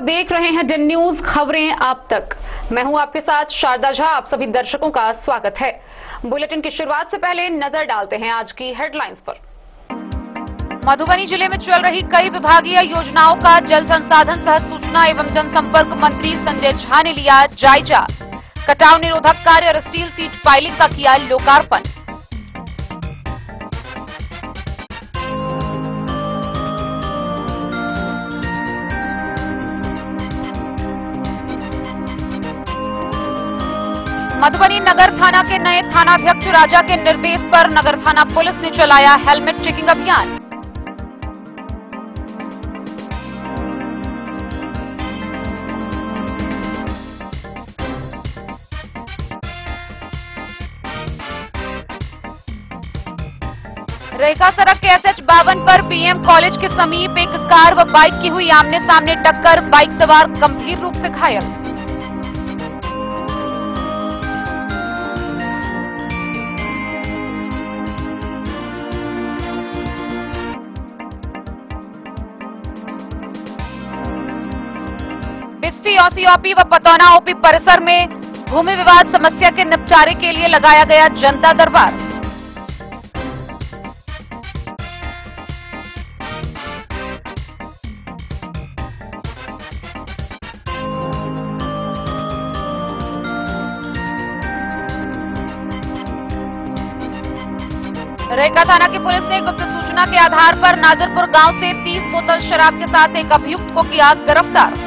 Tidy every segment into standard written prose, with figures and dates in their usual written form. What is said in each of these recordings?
देख रहे हैं डिन न्यूज खबरें आप तक। मैं हूं आपके साथ शारदा झा। आप सभी दर्शकों का स्वागत है। बुलेटिन की शुरुआत से पहले नजर डालते हैं आज की हेडलाइंस पर। मधुबनी जिले में चल रही कई विभागीय योजनाओं का जल संसाधन सह सूचना एवं जनसंपर्क मंत्री संजय झा ने लिया जायजा। कटाव निरोधक कार्य और स्टील सीट पाइलिंग का किया लोकार्पण। मधुबनी नगर थाना के नए थानाध्यक्ष राजा के निर्देश पर नगर थाना पुलिस ने चलाया हेलमेट चेकिंग अभियान। रेखा सड़क के एसएच 52 पर बीएम कॉलेज के समीप एक कार व बाइक की हुई आमने सामने टक्कर, बाइक सवार गंभीर रूप से घायल। बिस्टी ओसीओपी व पतौना ओपी परिसर में भूमि विवाद समस्या के निपटारे के लिए लगाया गया जनता दरबार। रेखा थाना की पुलिस ने गुप्त सूचना के आधार पर नाजरपुर गांव से 30 बोतल शराब के साथ एक अभियुक्त को किया गिरफ्तार।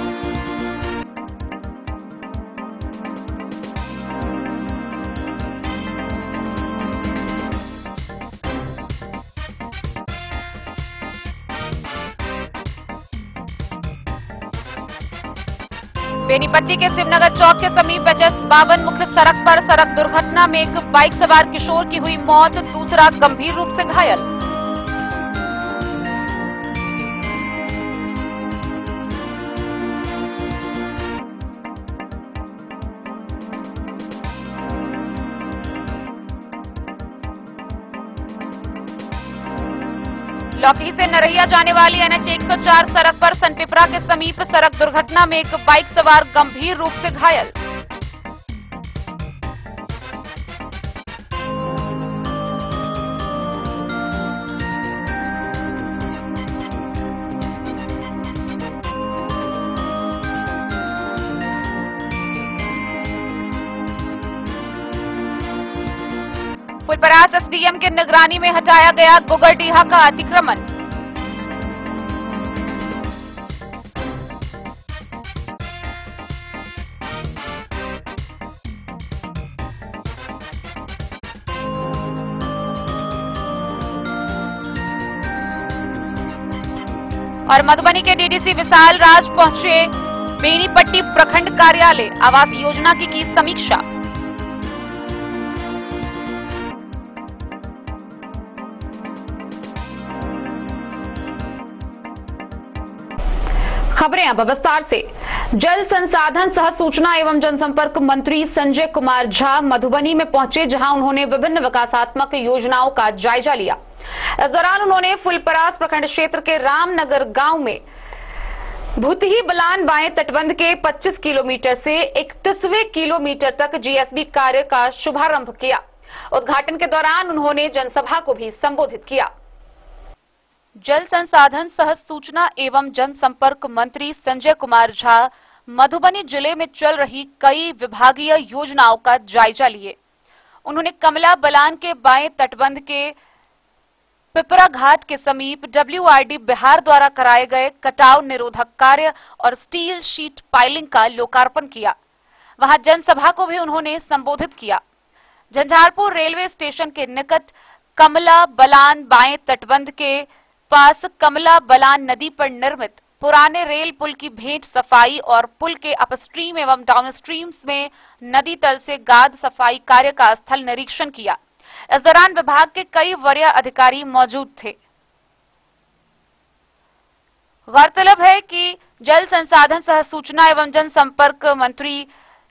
बेनीपट्टी के शिवनगर चौक के समीप एचएस 52 मुख्य सड़क पर सड़क दुर्घटना में एक बाइक सवार किशोर की हुई मौत, दूसरा गंभीर रूप से घायल। लौकी से नरहिया जाने वाली एनएच 104 सड़क पर सनपिपरा के समीप सड़क दुर्घटना में एक बाइक सवार गंभीर रूप से घायल। फुलपरास एसडीएम के निगरानी में हटाया गया गुगरडीहा का अतिक्रमण। और मधुबनी के डीडीसी विशाल राज पहुंचे बेनीपट्टी प्रखंड कार्यालय, आवास योजना की समीक्षा। खबरें अब विस्तार से। जल संसाधन सह सूचना एवं जनसंपर्क मंत्री संजय कुमार झा मधुबनी में पहुंचे, जहां उन्होंने विभिन्न विकासात्मक योजनाओं का जायजा लिया। इस दौरान उन्होंने फुलपरास प्रखंड क्षेत्र के रामनगर गांव में भूतही बलान बाएं तटबंध के 25 किलोमीटर से 31वें किलोमीटर तक जीएसबी कार्य का शुभारंभ किया। उद्घाटन के दौरान उन्होंने जनसभा को भी संबोधित किया। जल संसाधन सह सूचना एवं जनसंपर्क मंत्री संजय कुमार झा मधुबनी जिले में चल रही कई विभागीय योजनाओं का जायजा लिए। उन्होंने कमला बलान के बाएं तटबंध के पिपरा घाट के समीप डब्ल्यूआरडी बिहार द्वारा कराए गए कटाव निरोधक कार्य और स्टील शीट पाइलिंग का लोकार्पण किया। वहां जनसभा को भी उन्होंने संबोधित किया। झंझारपुर रेलवे स्टेशन के निकट कमला बलान बाएं तटबंध के पास कमला बलान नदी पर निर्मित पुराने रेल पुल की भेंट सफाई और पुल के अपस्ट्रीम एवं डाउनस्ट्रीम में नदी तल से गाद सफाई कार्य का स्थल निरीक्षण किया। इस दौरान विभाग के कई वरीय अधिकारी मौजूद थे। गौरतलब है कि जल संसाधन सह सूचना एवं जनसंपर्क मंत्री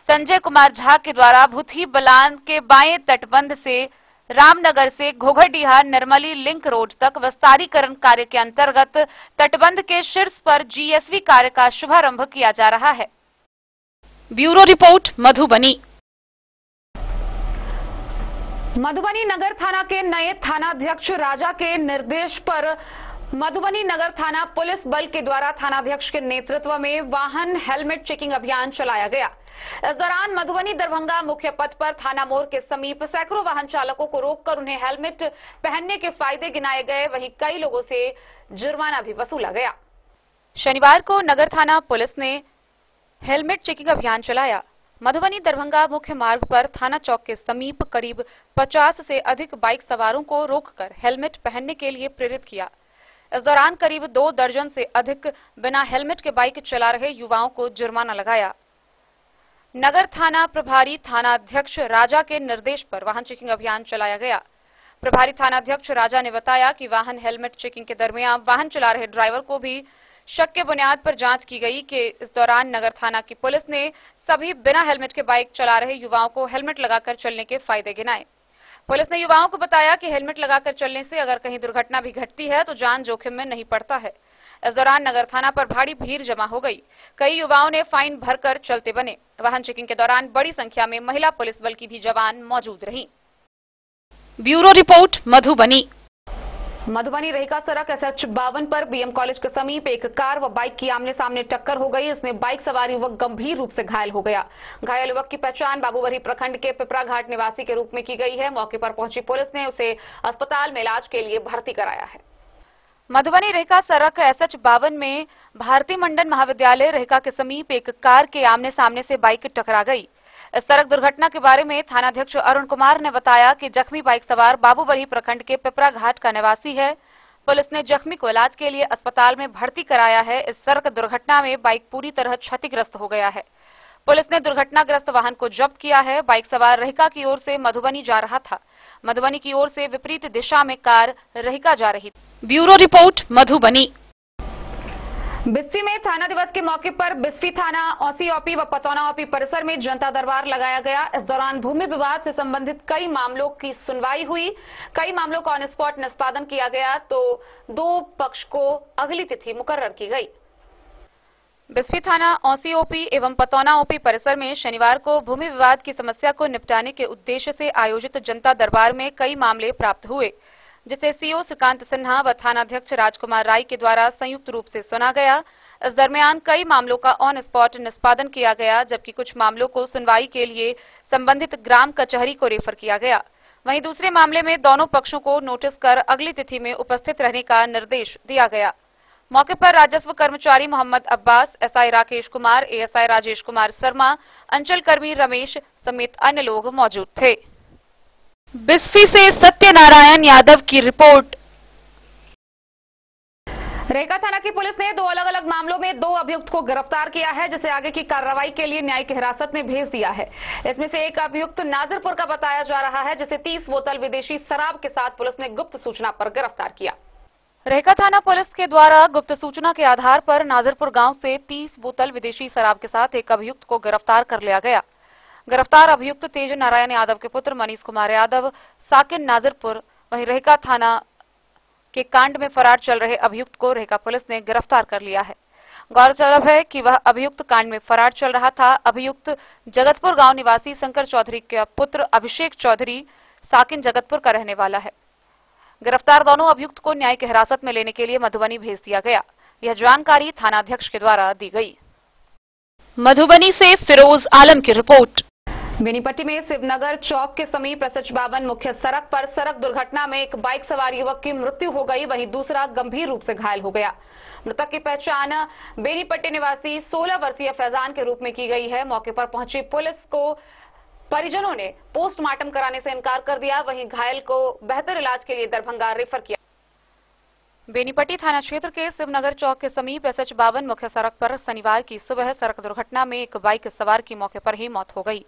संजय कुमार झा के द्वारा भूतही बलान के बाएं तटबंध से रामनगर से घोघरडीहा निर्मली लिंक रोड तक विस्तारीकरण कार्य के अंतर्गत तटबंध के शीर्ष पर जीएसवी कार्य का शुभारंभ किया जा रहा है। Bureau report, Madhubani. मधुबनी नगर थाना के नए थानाध्यक्ष राजा के निर्देश पर मधुबनी नगर थाना पुलिस बल के द्वारा थानाध्यक्ष के नेतृत्व में वाहन हेलमेट चेकिंग अभियान चलाया गया। इस दौरान मधुबनी दरभंगा मुख्य पथ पर थाना मोड़ के समीप सैकड़ों वाहन चालकों को रोककर उन्हें हेलमेट पहनने के फायदे गिनाए गए। वहीं कई लोगों से जुर्माना भी वसूला गया। शनिवार को नगर थाना पुलिस ने हेलमेट चेकिंग अभियान चलाया। मधुबनी दरभंगा मुख्य मार्ग पर थाना चौक के समीप करीब 50 से अधिक बाइक सवारों को रोककर हेलमेट पहनने के लिए प्रेरित किया। इस दौरान करीब 2 दर्जन से अधिक बिना हेलमेट के बाइक चला रहे युवाओं को जुर्माना लगाया। नगर थाना प्रभारी थानाध्यक्ष राजा के निर्देश पर वाहन चेकिंग अभियान चलाया गया। प्रभारी थानाध्यक्ष राजा ने बताया कि वाहन हेलमेट चेकिंग के दरमियान वाहन चला रहे ड्राइवर को भी शक के बुनियाद पर जांच की गई कि इस दौरान नगर थाना की पुलिस ने सभी बिना हेलमेट के बाइक चला रहे युवाओं को हेलमेट लगाकर चलने के फायदे गिनाए। पुलिस ने युवाओं को बताया कि हेलमेट लगाकर चलने से अगर कहीं दुर्घटना भी घटती है तो जान जोखिम में नहीं पड़ता है। इस दौरान नगर थाना पर भारी भीड़ जमा हो गई। कई युवाओं ने फाइन भरकर चलते बने। वाहन चेकिंग के दौरान बड़ी संख्या में महिला पुलिस बल की भी जवान मौजूद रहीं। Bureau report, Madhubani. मधुबनी रहिका सड़क SH 52 पर BM कॉलेज के समीप एक कार व बाइक की आमने सामने टक्कर हो गई। इसमें बाइक सवार युवक गंभीर रूप से घायल हो गया। घायल युवक की पहचान बाबूबरी प्रखंड के पिपरा घाट निवासी के रूप में की गई है। मौके पर पहुंची पुलिस ने उसे अस्पताल में इलाज के लिए भर्ती कराया है। मधुबनी रहिका सड़क SH 52 में भारतीय मंडल महाविद्यालय रहिका के समीप एक कार के आमने सामने से बाइक टकरा गई। इस सड़क दुर्घटना के बारे में थानाध्यक्ष अरुण कुमार ने बताया कि जख्मी बाइक सवार बाबूबरी प्रखंड के पिपरा घाट का निवासी है। पुलिस ने जख्मी को इलाज के लिए अस्पताल में भर्ती कराया है। इस सड़क दुर्घटना में बाइक पूरी तरह क्षतिग्रस्त हो गया है। पुलिस ने दुर्घटनाग्रस्त वाहन को जब्त किया है। बाइक सवार रहिका की ओर से मधुबनी जा रहा था। मधुबनी की ओर से विपरीत दिशा में कार रहिका जा रही थी। Bureau report, Madhubani. बिस्फी में थाना दिवस के मौके पर बिस्फी थाना औसी ओपी व पतौना ओपी परिसर में जनता दरबार लगाया गया। इस दौरान भूमि विवाद से संबंधित कई मामलों की सुनवाई हुई। कई मामलों का ऑन स्पॉट निष्पादन किया गया तो 2 पक्ष को अगली तिथि मुकर्रर की गई। बिस्फी थाना औसी ओपी एवं पतौना ओपी परिसर में शनिवार को भूमि विवाद की समस्या को निपटाने के उद्देश्य से आयोजित जनता दरबार में कई मामले प्राप्त हुए, जिसे सीओ श्रीकांत सिन्हा व थानाध्यक्ष राजकुमार राय के द्वारा संयुक्त रूप से सुना गया। इस दरमियान कई मामलों का ऑन स्पॉट निष्पादन किया गया, जबकि कुछ मामलों को सुनवाई के लिए संबंधित ग्राम कचहरी को रेफर किया गया। वहीं दूसरे मामले में दोनों पक्षों को नोटिस कर अगली तिथि में उपस्थित रहने का निर्देश दिया गया। मौके पर राजस्व कर्मचारी मोहम्मद अब्बास, SI राकेश कुमार, ASI राजेश कुमार शर्मा, अंचल कर्मी रमेश समेत अन्य लोग मौजूद थे। बिस्फी से सत्यनारायण यादव की रिपोर्ट। रहिका थाना की पुलिस ने 2 अलग-अलग मामलों में 2 अभियुक्त को गिरफ्तार किया है, जिसे आगे की कार्रवाई के लिए न्यायिक हिरासत में भेज दिया है। इसमें से एक अभियुक्त नाजरपुर का बताया जा रहा है, जिसे 30 बोतल विदेशी शराब के साथ पुलिस ने गुप्त सूचना पर गिरफ्तार किया। रहिका थाना पुलिस के द्वारा गुप्त सूचना के आधार पर नाजरपुर गांव से 30 बोतल विदेशी शराब के साथ एक अभियुक्त को गिरफ्तार कर लिया गया। गिरफ्तार अभियुक्त तेज नारायण यादव के पुत्र मनीष कुमार यादव, साकिन नाजरपुर। वहीं रहिका थाना के कांड में फरार चल रहे अभियुक्त को रहिका पुलिस ने गिरफ्तार कर लिया है। गौरतलब है कि वह अभियुक्त कांड में फरार चल रहा था। अभियुक्त जगतपुर गांव निवासी शंकर चौधरी का पुत्र अभिषेक चौधरी साकिन जगतपुर का रहने वाला है। गिरफ्तार दोनों अभियुक्त को न्यायिक हिरासत में लेने के लिए मधुबनी भेज दिया गया। यह जानकारी थानाध्यक्ष के द्वारा दी गई। मधुबनी से फिरोज आलम की रिपोर्ट। बेनीपट्टी में शिवनगर चौक के समीप SH 52 मुख्य सड़क पर सड़क दुर्घटना में एक बाइक सवार युवक की मृत्यु हो गई, वहीं दूसरा गंभीर रूप से घायल हो गया। मृतक की पहचान बेनीपट्टी निवासी 16 वर्षीय फैजान के रूप में की गई है। मौके पर पहुंची पुलिस को परिजनों ने पोस्टमार्टम कराने से इनकार कर दिया। वहीं घायल को बेहतर इलाज के लिए दरभंगा रेफर किया। बेनीपट्टी थाना क्षेत्र के शिवनगर चौक के समीप SH 52 मुख्य सड़क पर शनिवार की सुबह सड़क दुर्घटना में एक बाइक सवार की मौके पर ही मौत हो गई।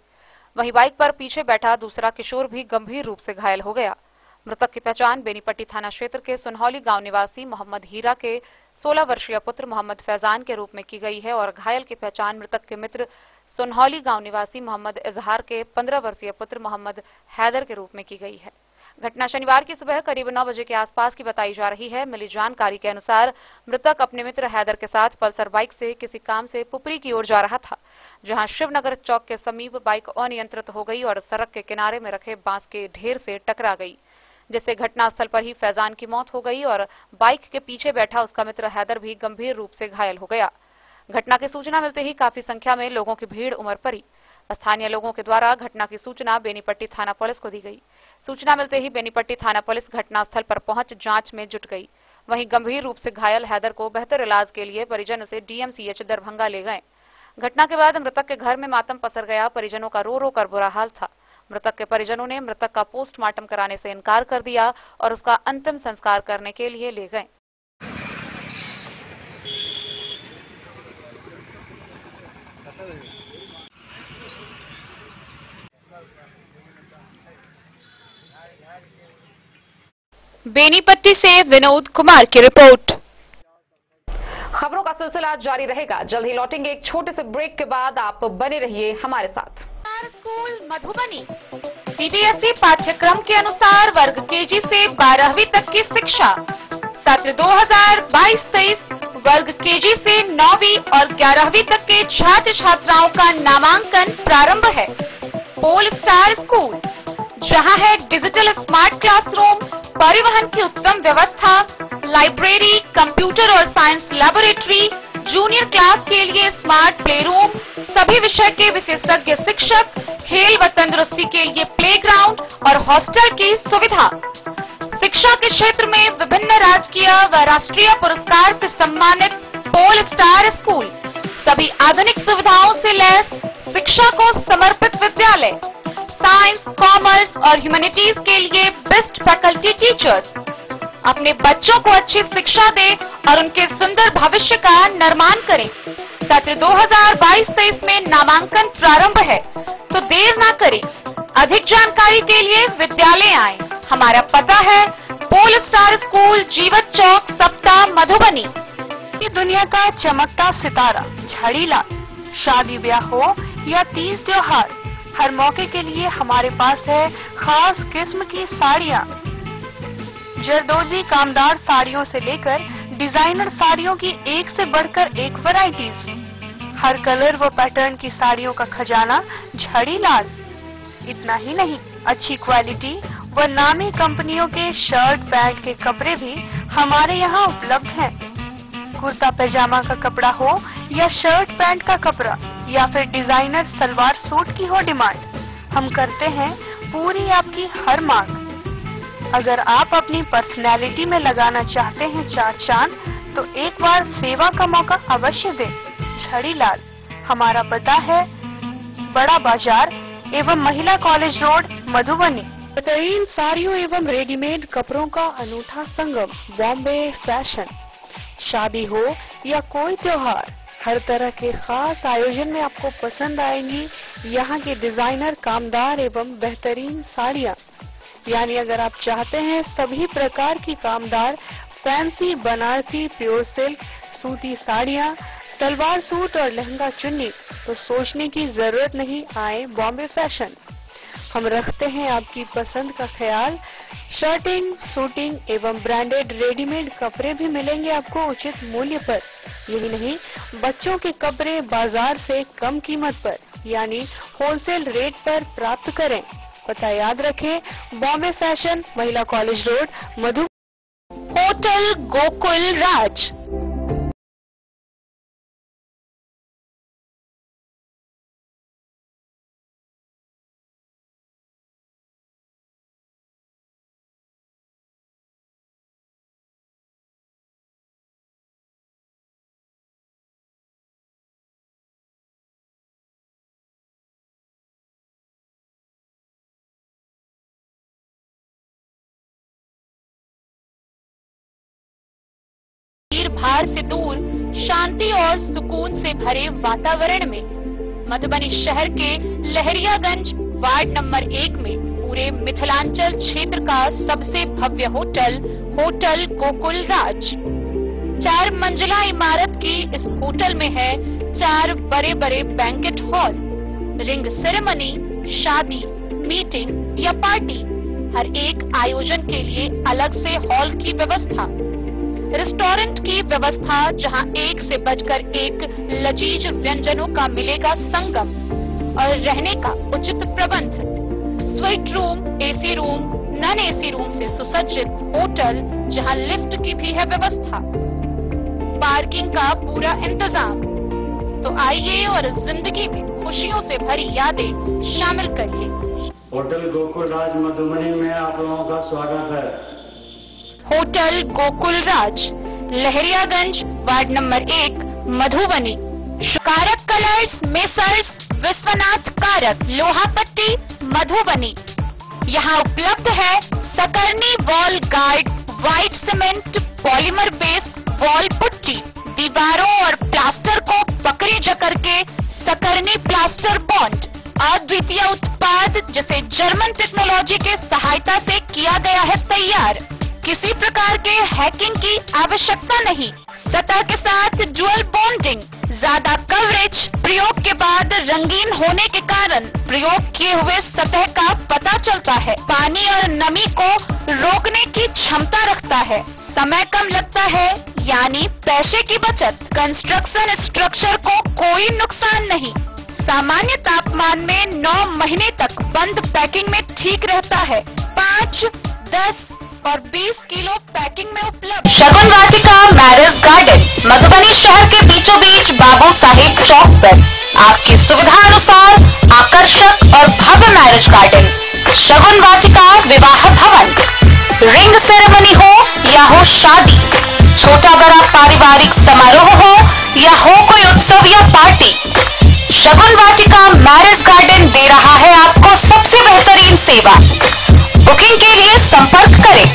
वहीं बाइक पर पीछे बैठा दूसरा किशोर भी गंभीर रूप से घायल हो गया। मृतक की पहचान बेनीपट्टी थाना क्षेत्र के सुनहौली गांव निवासी मोहम्मद हीरा के 16 वर्षीय पुत्र मोहम्मद फैजान के रूप में की गई है और घायल की पहचान मृतक के मित्र सुनहौली गांव निवासी मोहम्मद इजहार के 15 वर्षीय पुत्र मोहम्मद हैदर के रूप में की गई है। घटना शनिवार की सुबह करीब 9 बजे के आसपास की बताई जा रही है। मिली जानकारी के अनुसार मृतक अपने मित्र हैदर के साथ पल्सर बाइक से किसी काम से पुपरी की ओर जा रहा था, जहां शिवनगर चौक के समीप बाइक अनियंत्रित हो गई और सड़क के किनारे में रखे बांस के ढेर से टकरा गई, जिससे घटनास्थल पर ही फैजान की मौत हो गई और बाइक के पीछे बैठा उसका मित्र हैदर भी गंभीर रूप से घायल हो गया। घटना की सूचना मिलते ही काफी संख्या में लोगों की भीड़ उमड़ पड़ी। स्थानीय लोगों के द्वारा घटना की सूचना बेनीपट्टी थाना पुलिस को दी गई। सूचना मिलते ही बेनीपट्टी थाना पुलिस घटनास्थल पर पहुंच जांच में जुट गई। वहीं गंभीर रूप से घायल हैदर को बेहतर इलाज के लिए परिजन उसे डीएमसीएच दरभंगा ले गए। घटना के बाद मृतक के घर में मातम पसर गया। परिजनों का रो रो कर बुरा हाल था। मृतक के परिजनों ने मृतक का पोस्टमार्टम कराने से इनकार कर दिया और उसका अंतिम संस्कार करने के लिए ले गए। बेनीपट्टी से विनोद कुमार की रिपोर्ट। खबरों का सिलसिला जारी रहेगा। जल्द ही लौटेंगे एक छोटे से ब्रेक के बाद। आप बने रहिए हमारे साथ। स्कूल मधुबनी सीबीएसई पाठ्यक्रम के अनुसार वर्ग केजी से 12वीं तक की शिक्षा। सत्र 2022-23 वर्ग केजी से 9वीं और 11वीं तक के छात्र छात्राओं का नामांकन प्रारंभ है। पोल स्टार स्कूल, जहां है डिजिटल स्मार्ट क्लासरूम, परिवहन की उत्तम व्यवस्था, लाइब्रेरी, कंप्यूटर और साइंस लैबोरेटरी, जूनियर क्लास के लिए स्मार्ट प्ले रूम, सभी विषय के विशेषज्ञ शिक्षक, खेल व तंदुरुस्ती के लिए प्लेग्राउंड और हॉस्टल की सुविधा। शिक्षा के क्षेत्र में विभिन्न राजकीय व राष्ट्रीय पुरस्कार से सम्मानित पोल स्टार स्कूल, सभी आधुनिक सुविधाओं से लैस शिक्षा को समर्पित विद्यालय। साइंस, कॉमर्स और ह्यूमैनिटीज के लिए बेस्ट फैकल्टी टीचर्स। अपने बच्चों को अच्छी शिक्षा दें और उनके सुंदर भविष्य का निर्माण करें। सत्र 2022-23 में नामांकन प्रारंभ है, तो देर ना करें। अधिक जानकारी के लिए विद्यालय आएं। हमारा पता है पोल स्टार स्कूल, जीवत चौक, सप्ताह, मधुबनी। ये दुनिया का चमकता सितारा झाड़ीलाल। शादी ब्याह हो या तीज त्योहार, हर मौके के लिए हमारे पास है खास किस्म की साड़ियाँ। जरदोजी कामदार साड़ियों से लेकर डिजाइनर साड़ियों की एक से बढ़कर एक वैरायटीज। हर कलर व पैटर्न की साड़ियों का खजाना झाड़ीलाल। इतना ही नहीं, अच्छी क्वालिटी व नामी कंपनियों के शर्ट पैंट के कपड़े भी हमारे यहाँ उपलब्ध हैं। कुर्ता पैजामा का कपड़ा हो या शर्ट पैंट का कपड़ा या फिर डिजाइनर सलवार सूट की हो डिमांड, हम करते हैं पूरी आपकी हर मांग। अगर आप अपनी पर्सनैलिटी में लगाना चाहते हैं चार चांद, तो एक बार सेवा का मौका अवश्य दें। झाड़ीलाल, हमारा पता है बड़ा बाजार एवं महिला कॉलेज रोड, मधुबनी। बेहतरीन साड़ियों एवं रेडीमेड कपड़ों का अनूठा संगम, बॉम्बे फैशन। शादी हो या कोई त्योहार, हर तरह के खास आयोजन में आपको पसंद आएंगी यहाँ की डिजाइनर, कामदार एवं बेहतरीन साड़ियाँ। यानी अगर आप चाहते हैं सभी प्रकार की कामदार, फैंसी, बनारसी, प्योर सिल्क, सूती साड़ियाँ, सलवार सूट और लहंगा चुन्नी, तो सोचने की जरूरत नहीं, आए बॉम्बे फैशन। हम रखते हैं आपकी पसंद का ख्याल। शर्टिंग, सूटिंग एवं ब्रांडेड रेडीमेड कपड़े भी मिलेंगे आपको उचित मूल्य पर। यही नहीं, बच्चों के कपड़े बाजार से कम कीमत पर यानी होलसेल रेट पर प्राप्त करें। पता याद रखें, बॉम्बे फैशन, महिला कॉलेज रोड, मधु। होटल गोकुल राज। भार से दूर, शांति और सुकून से भरे वातावरण में मधुबनी शहर के लहरियागंज वार्ड नंबर 1 में पूरे मिथिलांचल क्षेत्र का सबसे भव्य होटल, होटल गोकुल राज। 4 मंजिला इमारत की इस होटल में है 4 बड़े बड़े बैंकेट हॉल, रिंग सेरेमनी, शादी, मीटिंग या पार्टी, हर एक आयोजन के लिए अलग से हॉल की व्यवस्था, रेस्टोरेंट की व्यवस्था जहां एक से बढ़कर एक लजीज व्यंजनों का मिलेगा संगम और रहने का उचित प्रबंध, suite room, AC room, non AC room से सुसज्जित होटल जहां लिफ्ट की भी है व्यवस्था, पार्किंग का पूरा इंतजाम। तो आइए और जिंदगी में खुशियों से भरी यादें शामिल करिए। होटल गोकुल राज मधुबनी में आप लोगों का स्वागत है। होटल गोकुल राज, लहरियागंज, वार्ड नंबर 1, मधुबनी। कारक कलर्स, मेसर्स विश्वनाथ कारक, लोहापट्टी, मधुबनी। यहाँ उपलब्ध है Sakarni wall guard, white cement polymer base wall putty, दीवारों और प्लास्टर को पकड़ी जकड़ के सकरनी प्लास्टर बॉन्ड, अद्वितीय उत्पाद जिसे जर्मन टेक्नोलॉजी के सहायता से किया गया है तैयार। किसी प्रकार के हैकिंग की आवश्यकता नहीं। सतह के साथ डुअल बॉन्डिंग, ज्यादा कवरेज, प्रयोग के बाद रंगीन होने के कारण प्रयोग किए हुए सतह का पता चलता है। पानी और नमी को रोकने की क्षमता रखता है। समय कम लगता है यानी पैसे की बचत। कंस्ट्रक्शन स्ट्रक्चर को कोई नुकसान नहीं। सामान्य तापमान में 9 महीने तक बंद पैकिंग में ठीक रहता है। 5, 10 और 20 किलो पैकिंग में उपलब्ध। शगुन वाटिका मैरिज गार्डन, मधुबनी शहर के बीचों बीच बाबू साहिब चौक पर आपकी सुविधा अनुसार आकर्षक और भव्य मैरिज गार्डन। शगुन वाटिका विवाह भवन, रिंग सेरेमनी हो या हो शादी, छोटा बड़ा पारिवारिक समारोह हो या हो कोई उत्सव या पार्टी, शगुन वाटिका मैरिज गार्डन दे रहा है आपको सबसे बेहतरीन सेवा। बुकिंग के लिए संपर्क करें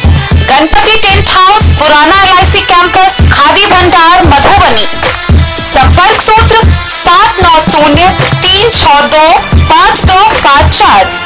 गणपति टेंट हाउस, पुराना LIC कैंपस, खादी भंडार, मधुबनी। संपर्क सूत्र 7903625254।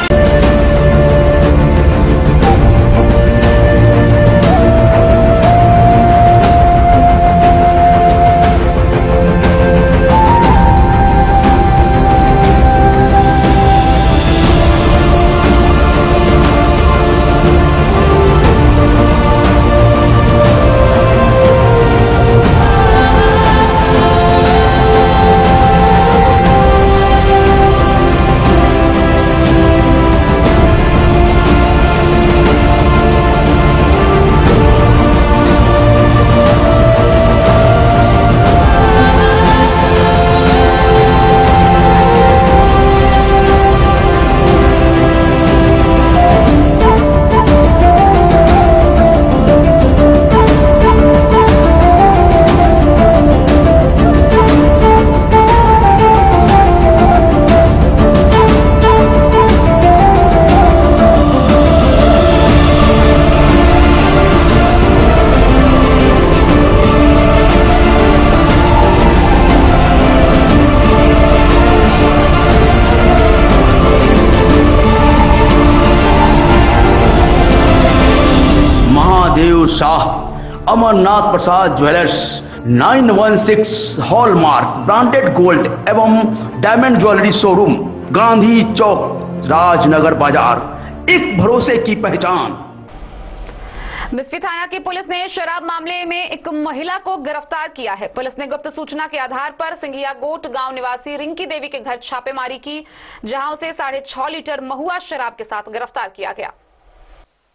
शाह, अमरनाथ प्रसाद ज्वेलर्स, 916 हॉलमार्क ब्रांडेड गोल्ड एवं डायमंड ज्वेलरी शोरूम, गांधी चौक, राजनगर बाजार, एक भरोसे की पहचान। बिस्फी थाना की पुलिस ने शराब मामले में एक महिला को गिरफ्तार किया है। पुलिस ने गुप्त सूचना के आधार पर सिंघिया गोट गांव निवासी रिंकी देवी के घर छापेमारी की, जहां उसे 6.5 लीटर महुआ शराब के साथ गिरफ्तार किया गया।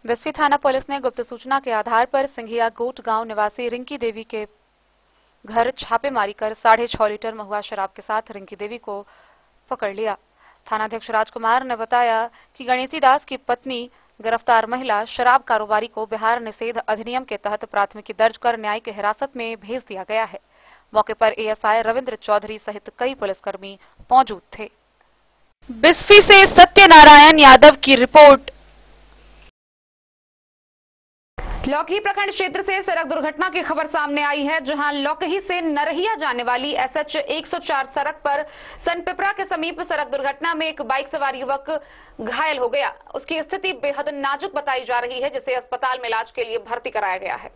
बिस्फी थाना पुलिस ने गुप्त सूचना के आधार पर सिंघिया गोट गांव निवासी रिंकी देवी के घर छापेमारी कर 6.5 लीटर महुआ शराब के साथ रिंकी देवी को पकड़ लिया। थानाध्यक्ष राजकुमार ने बताया कि गणेशी दास की पत्नी गिरफ्तार महिला शराब कारोबारी को बिहार निषेध अधिनियम के तहत प्राथमिकी दर्ज कर न्यायिक हिरासत में भेज दिया गया है। मौके पर एएसआई रविंद्र चौधरी सहित कई पुलिसकर्मी मौजूद थे। बिस्फी से सत्यनारायण यादव की रिपोर्ट। लौकही प्रखंड क्षेत्र से सड़क दुर्घटना की खबर सामने आई है, जहां लौकही से नरहिया जाने वाली SH 104 सड़क पर सनपिपरा के समीप सड़क दुर्घटना में एक बाइक सवार युवक घायल हो गया। उसकी स्थिति बेहद नाजुक बताई जा रही है, जिसे अस्पताल में इलाज के लिए भर्ती कराया गया है।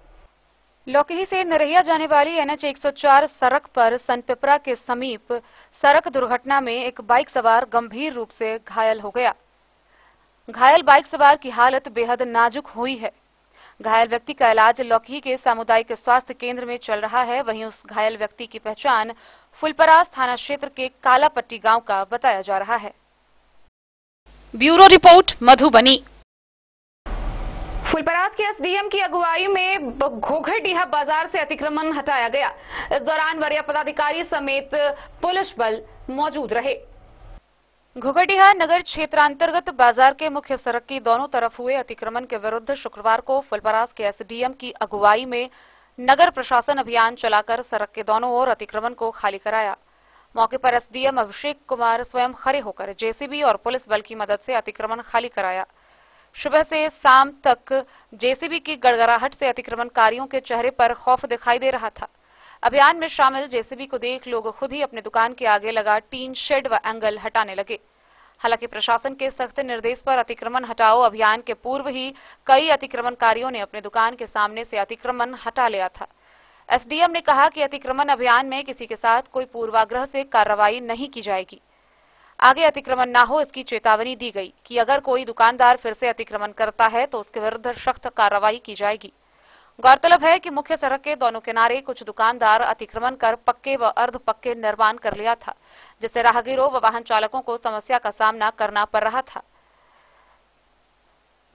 लौकही से नरहिया जाने वाली NH 104 सड़क पर सनपिपरा के समीप सड़क दुर्घटना में एक बाइक सवार गंभीर रूप से घायल हो गया। घायल बाइक सवार की हालत बेहद नाजुक हुई है। घायल व्यक्ति का इलाज लौकी के सामुदायिक स्वास्थ्य केंद्र में चल रहा है। वहीं उस घायल व्यक्ति की पहचान फुलपरास थाना क्षेत्र के कालापट्टी गांव का बताया जा रहा है। Bureau report, Madhubani. फुलपरास के एसडीएम की अगुवाई में घोघरडीहा बाजार से अतिक्रमण हटाया गया। इस दौरान वरीय पदाधिकारी समेत पुलिस बल मौजूद रहे। घोघरडीहा नगर क्षेत्रांतर्गत बाजार के मुख्य सड़क की दोनों तरफ हुए अतिक्रमण के विरुद्ध शुक्रवार को फुलपरास के एसडीएम की अगुवाई में नगर प्रशासन अभियान चलाकर सड़क के दोनों ओर अतिक्रमण को खाली कराया। मौके पर एसडीएम अभिषेक कुमार स्वयं खड़े होकर जेसीबी और पुलिस बल की मदद से अतिक्रमण खाली कराया। सुबह से शाम तक जेसीबी की गड़गड़ाहट से अतिक्रमणकारियों के चेहरे पर खौफ दिखाई दे रहा था। अभियान में शामिल जेसीबी को देख लोग खुद ही अपनी दुकान के आगे लगा टीन शेड व एंगल हटाने लगे। हालांकि प्रशासन के सख्त निर्देश पर अतिक्रमण हटाओ अभियान के पूर्व ही कई अतिक्रमणकारियों ने अपनी दुकान के सामने से अतिक्रमण हटा लिया था। एसडीएम ने कहा कि अतिक्रमण अभियान में किसी के साथ कोई पूर्वाग्रह से कार्रवाई नहीं की जाएगी। आगे अतिक्रमण न हो इसकी चेतावनी दी गई कि अगर कोई दुकानदार फिर से अतिक्रमण करता है तो उसके विरुद्ध सख्त कार्रवाई की जाएगी। गौरतलब है कि मुख्य सड़क के दोनों किनारे कुछ दुकानदार अतिक्रमण कर पक्के व अर्ध पक्के निर्माण कर लिया था, जिससे राहगीरों व वाहन चालकों को समस्या का सामना करना पड़ रहा था,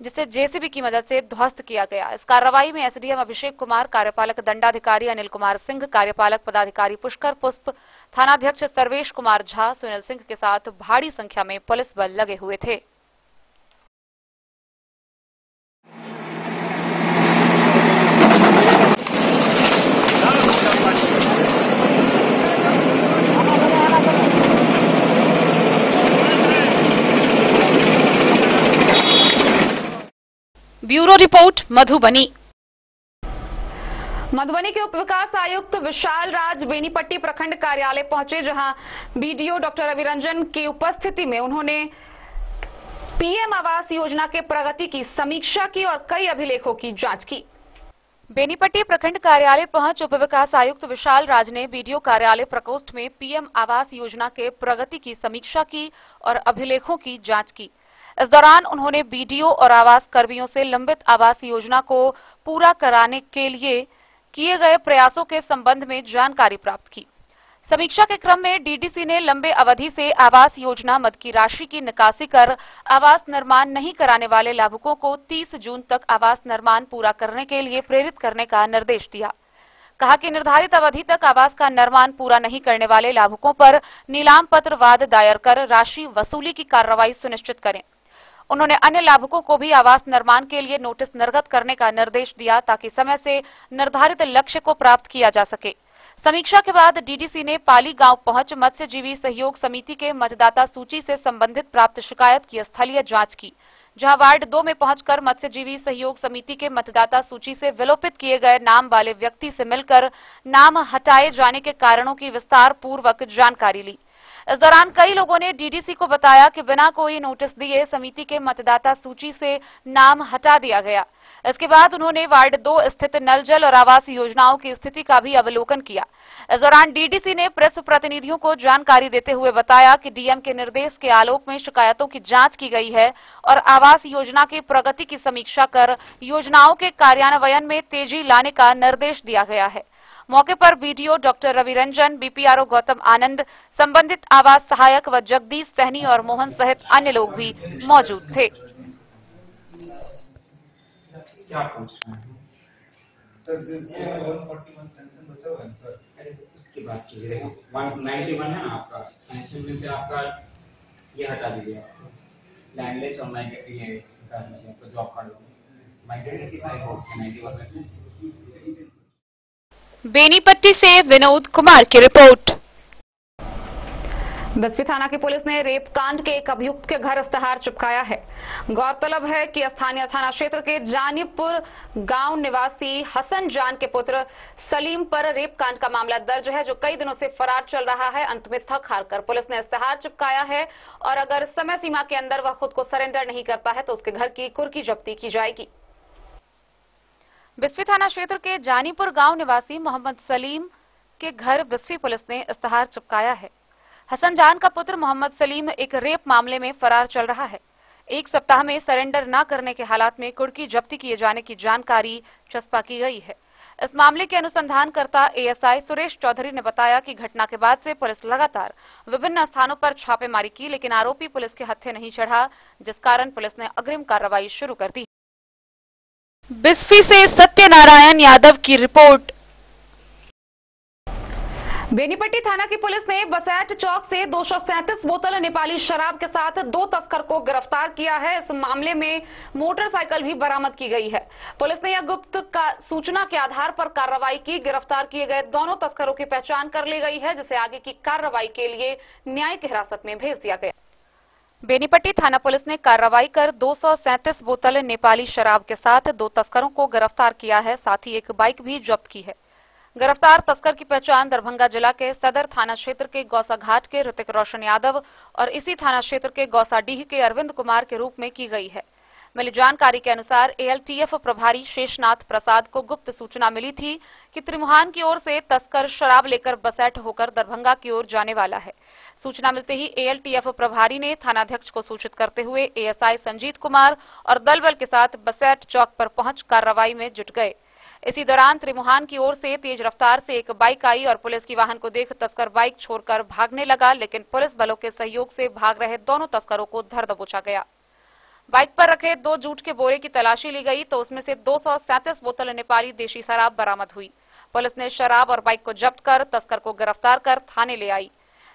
जिसे जेसीबी की मदद से ध्वस्त किया गया। इस कार्रवाई में एसडीएम अभिषेक कुमार, कार्यपालक दंडाधिकारी अनिल कुमार सिंह, कार्यपालक पदाधिकारी पुष्कर पुष्प, थानाध्यक्ष सर्वेश कुमार झा, सुनील सिंह के साथ भारी संख्या में पुलिस बल लगे हुए थे। Bureau report, Madhubani. मधुबनी के उप विकास आयुक्त विशाल राज बेनीपट्टी प्रखंड कार्यालय पहुंचे, जहां बीडीओ डॉक्टर रविरंजन की उपस्थिति में उन्होंने पीएम आवास योजना के प्रगति की समीक्षा की और कई अभिलेखों की जांच की। बेनीपट्टी प्रखंड कार्यालय पहुंच उप विकास आयुक्त विशाल राज ने बीडीओ कार्यालय प्रकोष्ठ में पीएम आवास योजना के प्रगति की समीक्षा की और अभिलेखों की जांच की। इस दौरान उन्होंने बीडीओ और आवास कर्मियों से लंबित आवास योजना को पूरा कराने के लिए किए गए प्रयासों के संबंध में जानकारी प्राप्त की। समीक्षा के क्रम में डीडीसी ने लंबे अवधि से आवास योजना मद की राशि की निकासी कर आवास निर्माण नहीं कराने वाले लाभुकों को 30 जून तक आवास निर्माण पूरा करने के लिए प्रेरित करने का निर्देश दिया। कहा कि निर्धारित अवधि तक आवास का निर्माण पूरा नहीं करने वाले लाभुकों पर नीलाम पत्र वाद दायर कर राशि वसूली की कार्रवाई सुनिश्चित करें। उन्होंने अन्य लाभुकों को भी आवास निर्माण के लिए नोटिस निर्गत करने का निर्देश दिया ताकि समय से निर्धारित लक्ष्य को प्राप्त किया जा सके। समीक्षा के बाद डीडीसी ने पाली गांव पहुंच मत्स्यजीवी सहयोग समिति के मतदाता सूची से संबंधित प्राप्त शिकायत की स्थलीय जांच की, जहां वार्ड 2 में पहुंचकर मत्स्यजीवी सहयोग समिति के मतदाता सूची से विलोपित किए गए नाम वाले व्यक्ति से मिलकर नाम हटाए जाने के कारणों की विस्तार पूर्वक जानकारी ली। इस दौरान कई लोगों ने डीडीसी को बताया कि बिना कोई नोटिस दिए समिति के मतदाता सूची से नाम हटा दिया गया। इसके बाद उन्होंने वार्ड 2 स्थित नल जल और आवास योजनाओं की स्थिति का भी अवलोकन किया। इस दौरान डीडीसी ने प्रेस प्रतिनिधियों को जानकारी देते हुए बताया कि डीएम के निर्देश के आलोक में शिकायतों की जांच की गई है और आवास योजना की प्रगति की समीक्षा कर योजनाओं के कार्यान्वयन में तेजी लाने का निर्देश दिया गया है। मौके पर BDO doctor Raviranjan, BPRO Gautam Anand, संबंधित आवास सहायक व जगदीश सहनी और मोहन सहित अन्य लोग भी मौजूद थे। क्या पूछ रहे हैं? उसकी बात कीजिए। 191 है ना आपका, में से आपका ये हटा दीजिए, लैंडलेस और माइग्रेटरी ये हटा दीजिए, आपको जॉब कार्ड माइग्रेटरी कितना है? 91 में से। बेनीपट्टी से विनोद कुमार की रिपोर्ट। बस्ती थाना की पुलिस ने रेप कांड के एक अभियुक्त के घर इस्तेहार चिपकाया है। गौरतलब है कि स्थानीय थाना क्षेत्र के जानीपुर गांव निवासी हसन जान के पुत्र सलीम पर रेप कांड का मामला दर्ज है, जो कई दिनों से फरार चल रहा है। अंत में थक हारकर पुलिस ने इस्तेहार चिपकाया है और अगर समय सीमा के अंदर वह खुद को सरेंडर नहीं करता है तो उसके घर की कुर्की जब्ती की जाएगी। बिस्फी थाना क्षेत्र के जानीपुर गांव निवासी मोहम्मद सलीम के घर बिस्फी पुलिस ने इस्तेहार चिपकाया है। हसन जान का पुत्र मोहम्मद सलीम एक रेप मामले में फरार चल रहा है। एक सप्ताह में सरेंडर न करने के हालात में कुर्की जब्ती किए जाने की जानकारी चस्पा की गई है। इस मामले के अनुसंधानकर्ता एएसआई सुरेश चौधरी ने बताया कि घटना के बाद से पुलिस लगातार विभिन्न स्थानों पर छापेमारी की, लेकिन आरोपी पुलिस के हत्थे नहीं चढ़ा, जिस कारण पुलिस ने अग्रिम कार्रवाई शुरू कर दी। बिस्फी से सत्यनारायण यादव की रिपोर्ट। बेनीपट्टी थाना की पुलिस ने बसैट चौक से 237 बोतल नेपाली शराब के साथ 2 तस्कर को गिरफ्तार किया है। इस मामले में मोटरसाइकिल भी बरामद की गई है। पुलिस ने यह गुप्त सूचना के आधार पर कार्रवाई की। गिरफ्तार किए गए दोनों तस्करों की पहचान कर ली गई है, जिसे आगे की कार्रवाई के लिए न्यायिक हिरासत में भेज दिया गया। बेनीपट्टी थाना पुलिस ने कार्रवाई कर 237 बोतल नेपाली शराब के साथ 2 तस्करों को गिरफ्तार किया है। साथ ही एक बाइक भी जब्त की है। गिरफ्तार तस्कर की पहचान दरभंगा जिला के सदर थाना क्षेत्र के गौसाघाट के ऋतिक रोशन यादव और इसी थाना क्षेत्र के गौसाडीह के अरविंद कुमार के रूप में की गई है। मिली जानकारी के अनुसार एएलटीएफ प्रभारी शेषनाथ प्रसाद को गुप्त सूचना मिली थी कि त्रिमुहान की ओर से तस्कर शराब लेकर बसैठ होकर दरभंगा की ओर जाने वाला है। सूचना मिलते ही एएलटीएफ प्रभारी ने थानाध्यक्ष को सूचित करते हुए एएसआई संजीत कुमार और दल बल के साथ बसैठ चौक पर पहुंच कार्रवाई में जुट गए। इसी दौरान त्रिमुहान की ओर से तेज रफ्तार से एक बाइक आई और पुलिस की वाहन को देख तस्कर बाइक छोड़कर भागने लगा, लेकिन पुलिस बलों के सहयोग से भाग रहे दोनों तस्करों को धर दबोचा गया। बाइक पर रखे 2 जूट के बोरे की तलाशी ली गई तो उसमें से 237 बोतल नेपाली देशी शराब बरामद हुई। पुलिस ने शराब और बाइक को जब्त कर तस्कर को गिरफ्तार कर थाने ले आई।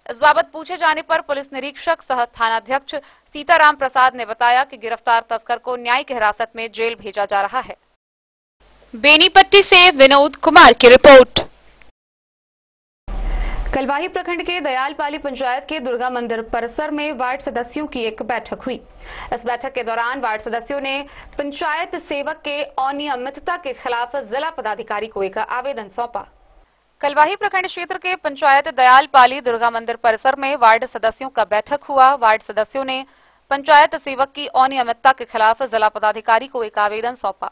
इस बाबत पूछे जाने पर पुलिस निरीक्षक सह थानाध्यक्ष सीताराम प्रसाद ने बताया कि गिरफ्तार तस्कर को न्यायिक हिरासत में जेल भेजा जा रहा है। बेनीपट्टी से विनोद कुमार की रिपोर्ट। कलवाही प्रखंड के दयालपाली पंचायत के दुर्गा मंदिर परिसर में वार्ड सदस्यों की एक बैठक हुई। इस बैठक के दौरान वार्ड सदस्यों ने पंचायत सेवक के अनियमितता के खिलाफ जिला पदाधिकारी को एक आवेदन सौंपा। कलवाही प्रखंड क्षेत्र के पंचायत दयालपाली दुर्गा मंदिर परिसर में वार्ड सदस्यों का बैठक हुआ। वार्ड सदस्यों ने पंचायत सेवक की अनियमितता के खिलाफ जिला पदाधिकारी को एक आवेदन सौंपा।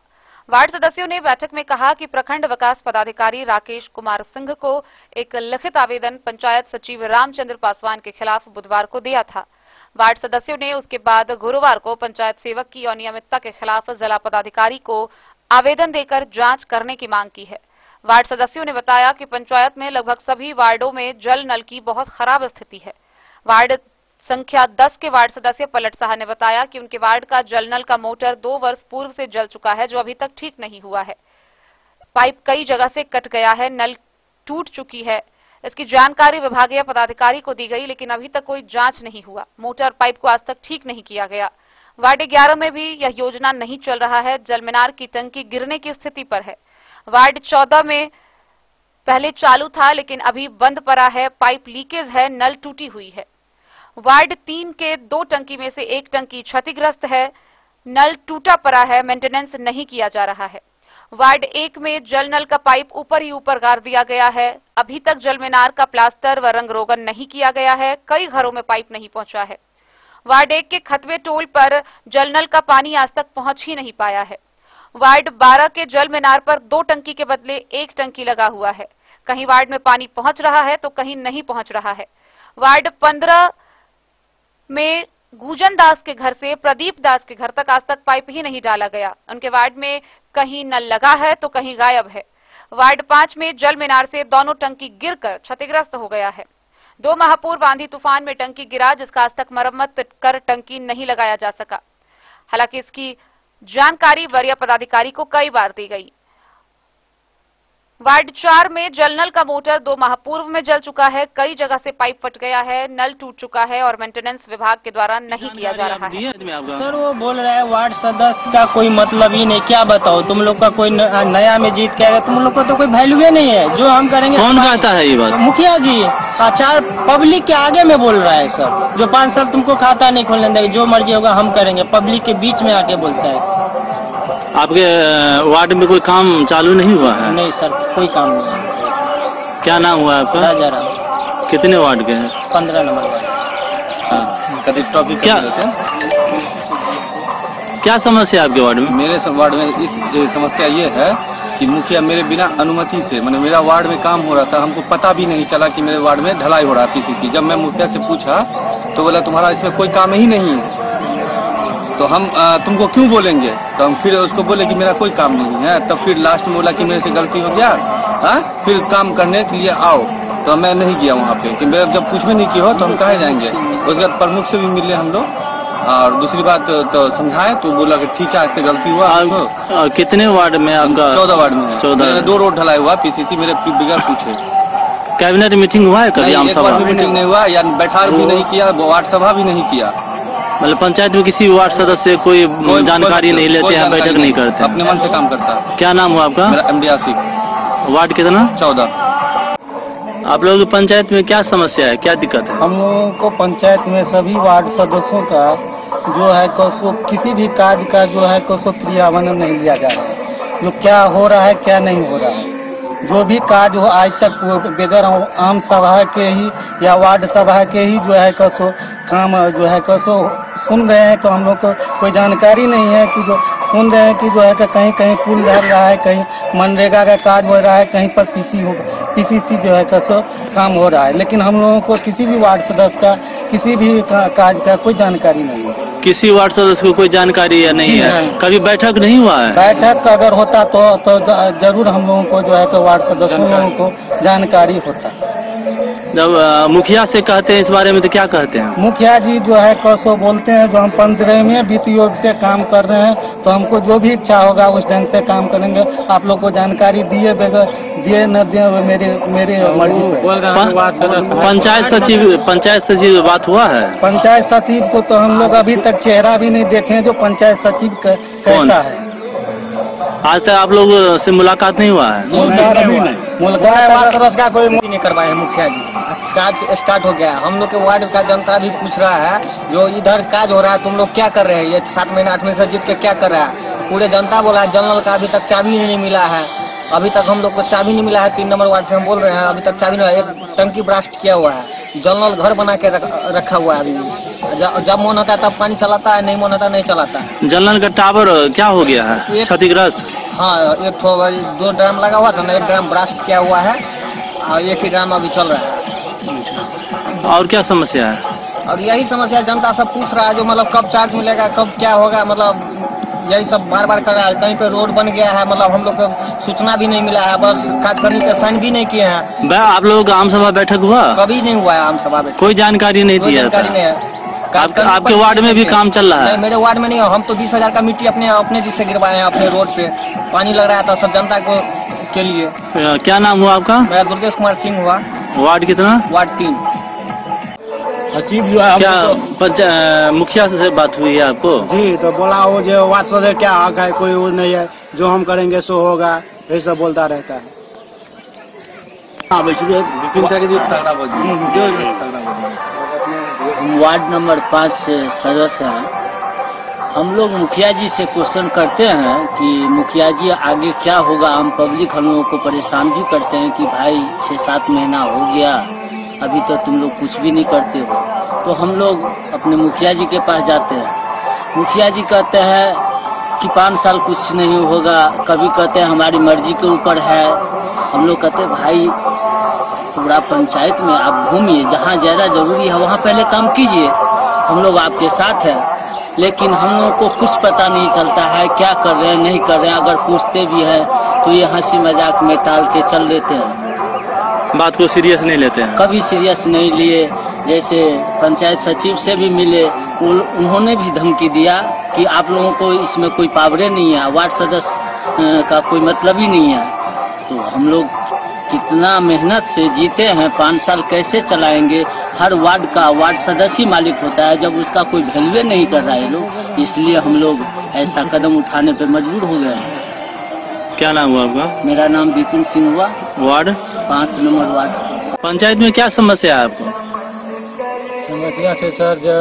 वार्ड सदस्यों ने बैठक में कहा कि प्रखंड विकास पदाधिकारी राकेश कुमार सिंह को एक लिखित आवेदन पंचायत सचिव रामचंद्र पासवान के खिलाफ बुधवार को दिया था। वार्ड सदस्यों ने उसके बाद गुरुवार को पंचायत सेवक की अनियमितता के खिलाफ जिला पदाधिकारी को आवेदन देकर जांच करने की मांग की है। वार्ड सदस्यों ने बताया कि पंचायत में लगभग सभी वार्डों में जल नल की बहुत खराब स्थिति है। वार्ड संख्या 10 के वार्ड सदस्य पलट साहा ने बताया कि उनके वार्ड का जल नल का मोटर 2 वर्ष पूर्व से जल चुका है, जो अभी तक ठीक नहीं हुआ है। पाइप कई जगह से कट गया है, नल टूट चुकी है। इसकी जानकारी विभागीय पदाधिकारी को दी गई, लेकिन अभी तक कोई जांच नहीं हुआ। मोटर पाइप को आज तक ठीक नहीं किया गया। वार्ड 11 में भी यह योजना नहीं चल रहा है। जल मीनार की टंकी गिरने की स्थिति पर है। वार्ड 14 में पहले चालू था, लेकिन अभी बंद पड़ा है। पाइप लीकेज है, नल टूटी हुई है। वार्ड 3 के 2 टंकी में से 1 टंकी क्षतिग्रस्त है, नल टूटा पड़ा है, मेंटेनेंस नहीं किया जा रहा है। वार्ड 1 में जल नल का पाइप ऊपर ही ऊपर गाड़ दिया गया है। अभी तक जल मीनार का प्लास्टर व रंग रोगन नहीं किया गया है। कई घरों में पाइप नहीं पहुंचा है। वार्ड 1 के खतवे टोल पर जल नल का पानी आज तक पहुंच ही नहीं पाया है। वार्ड 12 के जल मीनार पर 2 टंकी के बदले 1 टंकी लगा हुआ है। कहीं वार्ड में पानी पहुंच रहा है तो कहीं नहीं पहुंच रहा है। वार्ड 15 में गूजन दास के घर से प्रदीप दास के घर तक आज तक पाइप ही नहीं डाला गया। उनके वार्ड में कहीं नल लगा है तो कहीं गायब है। वार्ड 5 में जल मीनार से दोनों टंकी गिरकर क्षतिग्रस्त हो गया है। 2 माह पूर्व आंधी तूफान में टंकी गिरा, जिसका आज तक मरम्मत कर टंकी नहीं लगाया जा सका। हालांकि इसकी जानकारी वरीय पदाधिकारी को कई बार दी गई। वार्ड 4 में जल नल का मोटर 2 माह पूर्व में जल चुका है। कई जगह से पाइप फट गया है, नल टूट चुका है और मेंटेनेंस विभाग के द्वारा नहीं किया जा रहा है। सर वो बोल रहा है वार्ड सदस्य का कोई मतलब ही नहीं। क्या बताओ, तुम लोग का कोई नया में जीत के आएगा, तुम लोग को तो कोई वैल्यू नहीं है। जो हम करेंगे, कौन कहता है ये बात? मुखिया जी आचार पब्लिक के आगे में बोल रहा है सर। जो 5 साल तुमको खाता नहीं खोलने देंगे, जो मर्जी होगा हम करेंगे, पब्लिक के बीच में आके बोलता है। आपके वार्ड में कोई काम चालू नहीं हुआ है? नहीं सर, कोई काम नहीं। क्या नाम हुआ आपका? राजा राम। कितने वार्ड के हैं? 15 नंबर। टॉपिक क्या समस्या है आपके वार्ड में? मेरे वार्ड में इस समस्या ये है कि मुखिया मेरे बिना अनुमति से, मैंने मेरा वार्ड में काम हो रहा था, हमको पता भी नहीं चला कि मेरे वार्ड में ढलाई हो रहा है पीसीसी। जब मैं मुखिया से पूछा तो बोला तुम्हारा इसमें कोई काम ही नहीं है। तो हम तुमको क्यों बोलेंगे? तो हम फिर उसको बोले कि मेरा कोई काम नहीं है। तब फिर लास्ट में बोला कि मेरे से गलती हो गया, फिर काम करने के लिए आओ। तो मैं नहीं गया वहाँ पे कि मेरा जब कुछ भी नहीं किया हो तो हम कहे जाएंगे। उसके बाद प्रमुख से भी मिले हम लोग, और दूसरी बात तो समझाए तो बोला कि ठीक है, इससे गलती हुआ। और कितने वार्ड में आपका? 14 वार्ड में है। 14 2 रोड ढलाई हुआ, पीसीसी मेरे बिगड़ पूछे। कैबिनेट मीटिंग हुआ है कभी? आम सभा मीटिंग नहीं हुआ, या बैठक भी नहीं किया, वार्ड सभा भी नहीं किया। मतलब पंचायत में किसी वार्ड सदस्य कोई जानकारी नहीं लेते हैं, बैठक नहीं करते, अपने मन से काम करता है। क्या नाम हुआ आपका? मेरा MD आसिफ। वार्ड कितना? 14। आप लोगों की पंचायत में क्या समस्या है, क्या दिक्कत है? हम लोगों को पंचायत में सभी वार्ड सदस्यों का जो है कसो किसी भी कार्य का जो है कसो क्रियान्वयन नहीं लिया जा रहा है। जो क्या हो रहा है क्या नहीं हो रहा है, जो भी कार्य हो आज तक वो बगैर आम सभा के ही या वार्ड सभा के ही जो है कसो काम जो है कसो सुन रहे हैं। तो हम लोग को कोई जानकारी नहीं है कि जो सुन रहे हैं कि जो है कि कहीं कहीं पुल धर रहा है, कहीं मनरेगा का कार्य हो रहा है, कहीं पर PCC जो है कसो काम हो रहा है। लेकिन हम लोगों को किसी भी वार्ड सदस्य का किसी भी कार्य का कोई जानकारी नहीं है। किसी वार्ड सदस्य को कोई जानकारी या नहीं है? कभी बैठक नहीं हुआ है? बैठक अगर होता तो जरूर हम लोगों को जो है तो वार्ड सदस्यों लोगों को जानकारी होता। जब मुखिया से कहते हैं इस बारे में तो क्या कहते हैं? मुखिया जी जो है कसो बोलते हैं जो हम 15वें वित्त योग से काम कर रहे हैं, तो हमको जो भी इच्छा होगा उस ढंग से काम करेंगे। आप लोग को जानकारी दिए बगैर दिए न दिए मेरे मर्जी पे। पंचायत सचिव बात हुआ है? पंचायत सचिव को तो हम लोग अभी तक चेहरा भी नहीं देखे हैं, जो पंचायत सचिव कैसा है। आज तक आप लोग से मुलाकात नहीं हुआ है? मुलाकात का कोई नहीं करवाए हैं मुखिया जी। काज स्टार्ट हो गया, हम लोग के वार्ड का जनता भी पूछ रहा है जो इधर काज हो रहा है तुम लोग क्या कर रहे हैं, ये 7 महीने 8 महीने से जीत के क्या कर रहा है। पूरे जनता बोला है जल नल का अभी तक चाबी नहीं मिला है, अभी तक हम लोग को चाबी नहीं मिला है। 3 नंबर वार्ड से हम बोल रहे हैं अभी तक चाबी नहीं, एक टंकी ब्लास्ट किया हुआ है, जल नल घर बना के रखा हुआ है। अभी जब मन होता है तब पानी चलाता है, नहीं मन होता नहीं चलाता है। जल नल का टावर क्या हो गया है, क्षतिग्रस्त? हाँ, 2 ड्राम लगा हुआ था ना, 1 ड्राम ब्लास्ट किया हुआ है और 1 ही ड्राम अभी चल रहा है। और क्या समस्या है? और यही समस्या जनता सब पूछ रहा है, जो मतलब कब चार्ज मिलेगा, कब क्या होगा, मतलब यही सब बार बार कर रहा है। कहीं पे रोड बन गया है, मतलब हम लोग को सूचना भी नहीं मिला है, बस काज करने के साइन भी नहीं किए हैं। आप लोगों का आम सभा बैठक हुआ? कभी नहीं हुआ है आम सभा बैठक, कोई जानकारी नहीं दिया? जानकारी नहीं है। आपके वार्ड में भी काम चल रहा है? नहीं, मेरे वार्ड में नहीं है। हम तो 20,000 का मिट्टी अपने जिससे गिरवाए हैं अपने रोड पे, पानी लग रहा था सब जनता को के लिए। क्या नाम हुआ आपका? मेरा दुर्गेश कुमार सिंह हुआ। वार्ड कितना? वार्ड 3। सचिव जो है क्या मुखिया से बात हुई है आपको? जी, तो बोला वो जो वार्ड सदस्य क्या हक है, कोई वो नहीं है, जो हम करेंगे सो होगा, यही सब बोलता रहता है। वार्ड नंबर 5 से सदस्य हैं। हम लोग मुखिया जी से क्वेश्चन करते हैं कि मुखिया जी आगे क्या होगा। हम पब्लिक हम लोगों को परेशान भी करते हैं कि भाई 6-7 महीना हो गया, अभी तो तुम लोग कुछ भी नहीं करते हो। तो हम लोग अपने मुखिया जी के पास जाते हैं। मुखिया जी कहते हैं कि 5 साल कुछ नहीं होगा, कभी कहते हैं हमारी मर्जी के ऊपर है। हम लोग कहते हैं भाई पूरा पंचायत में आप घूमिए, जहाँ ज्यादा जरूरी है वहाँ पहले काम कीजिए, हम लोग आपके साथ हैं। लेकिन हम लोगों को कुछ पता नहीं चलता है क्या कर रहे हैं नहीं कर रहे हैं। अगर पूछते भी हैं तो ये हंसी मजाक में टाल के चल देते हैं, बात को सीरियस नहीं लेते हैं। कभी सीरियस नहीं लिए। जैसे पंचायत सचिव से भी मिले, उन्होंने भी धमकी दिया कि आप लोगों को इसमें कोई पावरें नहीं है, वार्ड सदस्य का कोई मतलब ही नहीं है। तो हम लोग कितना मेहनत से जीते हैं, 5 साल कैसे चलाएंगे। हर वार्ड का वार्ड सदस्य मालिक होता है, जब उसका कोई वैल्यू नहीं कर रहा है लोग, इसलिए हम लोग ऐसा कदम उठाने पे मजबूर हो गए हैं। क्या नाम हुआ आपका? मेरा नाम विपिन सिंह हुआ। Ward 5 number ward. पंचायत में क्या समस्या है आपको? समस्या थे सर, जो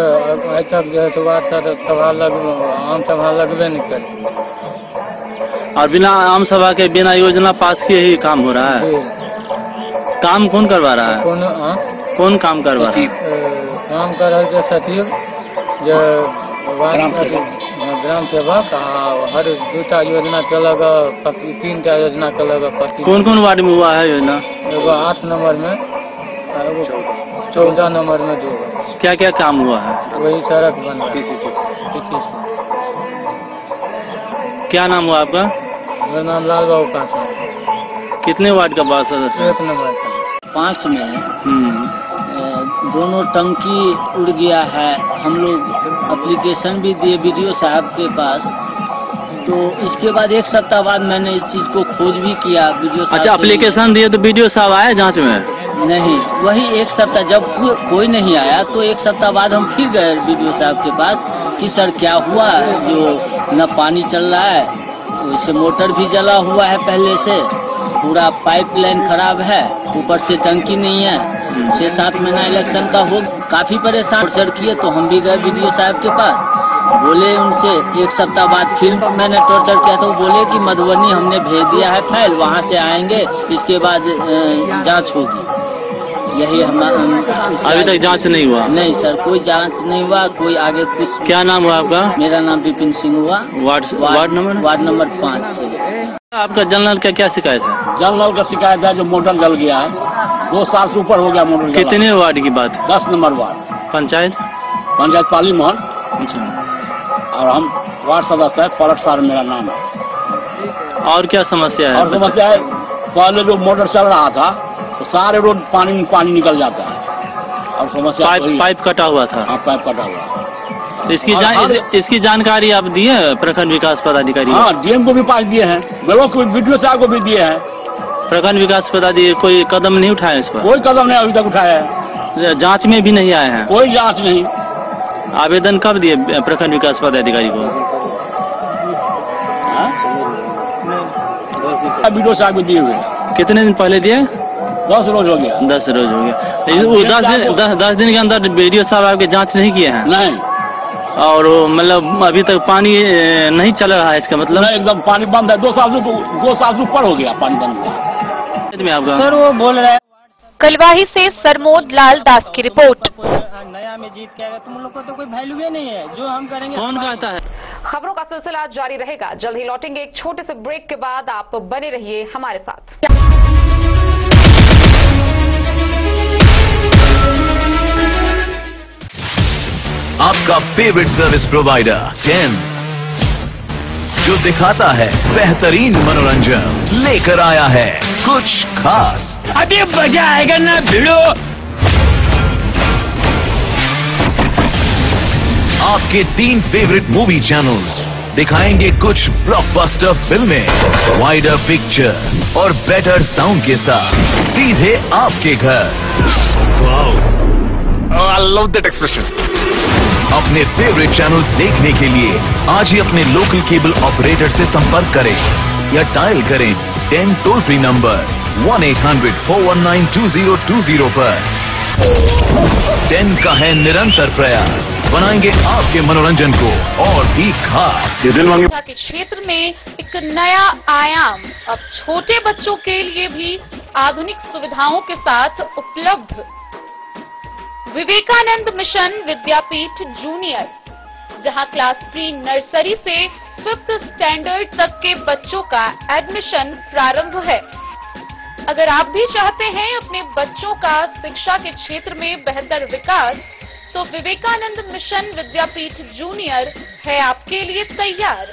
आज तक जो है तो वार्ड सभा आम सभा लगबे नहीं करे, और बिना आम सभा के बिना योजना पास किए ही काम हो रहा है। काम कौन करवा रहा है? कौन काम करवा रहा है? काम कर रहे थे सचिव, जो ग्राम सेवक, हर 2टा योजना चलेगा, 3टा योजना चलेगा। कौन कौन वार्ड में हुआ है योजना? एगो 8 नंबर में, 14 नंबर में 2। क्या क्या काम हुआ है? वही सड़क बन रहा है। क्या नाम हुआ आपका? मेरा नाम लाल बाबू कांसा है। कितने वार्ड का वार्ड सदस्य? 1 नंबर का। 5 में दोनों टंकी उड़ गया है। हम लोग एप्लीकेशन भी दिए बीडीओ साहब के पास, तो इसके बाद 1 सप्ताह बाद मैंने इस चीज को खोज भी किया बीडीओ साहब। अच्छा, एप्लीकेशन दिए तो बीडीओ साहब आए जांच में? नहीं, वही 1 सप्ताह जब कोई नहीं आया तो 1 सप्ताह बाद हम फिर गए बीडीओ साहब के पास कि सर क्या हुआ, जो न पानी चल रहा है, वैसे मोटर भी जला हुआ है पहले से, पूरा पाइपलाइन खराब है, ऊपर से टंकी नहीं है। 6-7 महीना इलेक्शन का हो, काफी परेशान टॉर्चर किए, तो हम भी गए बीडीओ साहब के पास, बोले उनसे 1 सप्ताह बाद फिर मैंने टॉर्चर किया तो बोले कि मधुबनी हमने भेज दिया है फाइल, वहां से आएंगे, इसके बाद जांच होगी। यही हमारा अभी तक जांच नहीं हुआ? नहीं सर, कोई जांच नहीं हुआ, कोई आगे कुछ। क्या नाम हुआ आपका? मेरा नाम विपिन सिंह हुआ। वार्ड नंबर 5 से। आपका जल नल का क्या शिकायत है? जल नल का शिकायत है, जो मोटर जल गया है, 2 साल से ऊपर हो गया मोटर। कितने वार्ड की बात? 10 नंबर वार्ड। पंचायत पाली मोहन। अच्छा। और हम वार्ड सदस्य है, पलट सार मेरा नाम है। और क्या समस्या है? और समस्या है, पहले जो मोटर चल रहा था तो सारे रोड पानी निकल जाता है, और समस्या पाइप कटा हुआ था। हाँ, पाइप कटा हुआ। तो इसकी जानकारी आप दिए प्रखंड विकास पदाधिकारी? हाँ, डीएम को भी पास दिए हैं, ब्लॉक को, बीडीओ साहब को भी दिए हैं। प्रखंड विकास पदाधिकारी कोई कदम नहीं उठाया इस पर? कोई कदम नहीं अभी तक उठाया है। जांच में भी नहीं आए हैं? कोई जांच नहीं। आवेदन कब दिए प्रखंड विकास पदाधिकारी को? बीडीओ साहब को दिए हुए। कितने दिन पहले दिए? 10 रोज हो गया। 10 रोज हो गया। 10 दिन के अंदर बीडीओ साहब आपके जांच नहीं किए हैं? नहीं। और मतलब अभी तक पानी नहीं चल रहा है, इसका मतलब? नहीं, एकदम पानी बंद है। 2 साल से ऊपर हो गया पानी बंद में आपका? सर वो बोल रहे हैं। कलवाही से सरमोद लाल दास की रिपोर्ट। नया में जीत के आएगा, तुम लोग को तो कोई वैल्यू ही नहीं है, जो हम करेंगे। कौन कहता है? खबरों का सिलसिला जारी रहेगा। जल्द ही लौटेंगे एक छोटे से ब्रेक के बाद। आप बने रहिए हमारे साथ। आपका फेवरेट सर्विस प्रोवाइडर 10, जो दिखाता है बेहतरीन मनोरंजन, लेकर आया है कुछ खास। अभी मजा आएगा ना भिड़ो। आपके 3 फेवरेट मूवी चैनल्स दिखाएंगे कुछ ब्लॉकबस्टर फिल्में, वाइडर पिक्चर और बेटर साउंड के साथ सीधे आपके घर। I love that expression. अपने फेवरेट चैनल्स देखने के लिए आज ही अपने लोकल केबल ऑपरेटर से संपर्क करें या डायल करें 10 टोल फ्री नंबर 1-800-419-2020 पर। 10 का है निरंतर प्रयास, बनाएंगे आपके मनोरंजन को और भी खास। के क्षेत्र में एक नया आयाम अब छोटे बच्चों के लिए भी आधुनिक सुविधाओं के साथ उपलब्ध। विवेकानंद मिशन विद्यापीठ जूनियर, जहां क्लास प्री नर्सरी से 5th स्टैंडर्ड तक के बच्चों का एडमिशन प्रारंभ है। अगर आप भी चाहते हैं अपने बच्चों का शिक्षा के क्षेत्र में बेहतर विकास, तो विवेकानंद मिशन विद्यापीठ जूनियर है आपके लिए तैयार।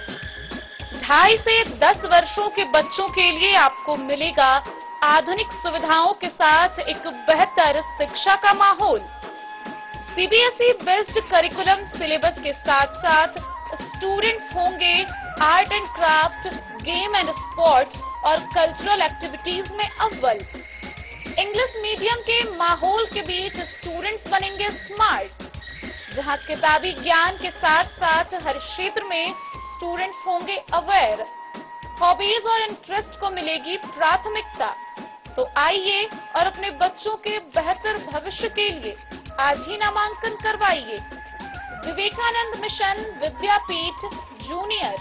2.5 से 10 वर्षों के बच्चों के लिए आपको मिलेगा आधुनिक सुविधाओं के साथ एक बेहतर शिक्षा का माहौल। सीबीएसई बेस्ड करिकुलम सिलेबस के साथ साथ स्टूडेंट्स होंगे art and craft, game and sports और कल्चरल एक्टिविटीज में अव्वल। इंग्लिश मीडियम के माहौल के बीच स्टूडेंट्स बनेंगे स्मार्ट, जहां किताबी ज्ञान के साथ साथ हर क्षेत्र में स्टूडेंट्स होंगे अवेयर। हॉबीज और इंटरेस्ट को मिलेगी प्राथमिकता। तो आइए और अपने बच्चों के बेहतर भविष्य के लिए आज ही नामांकन करवाइए। विवेकानंद मिशन विद्यापीठ जूनियर।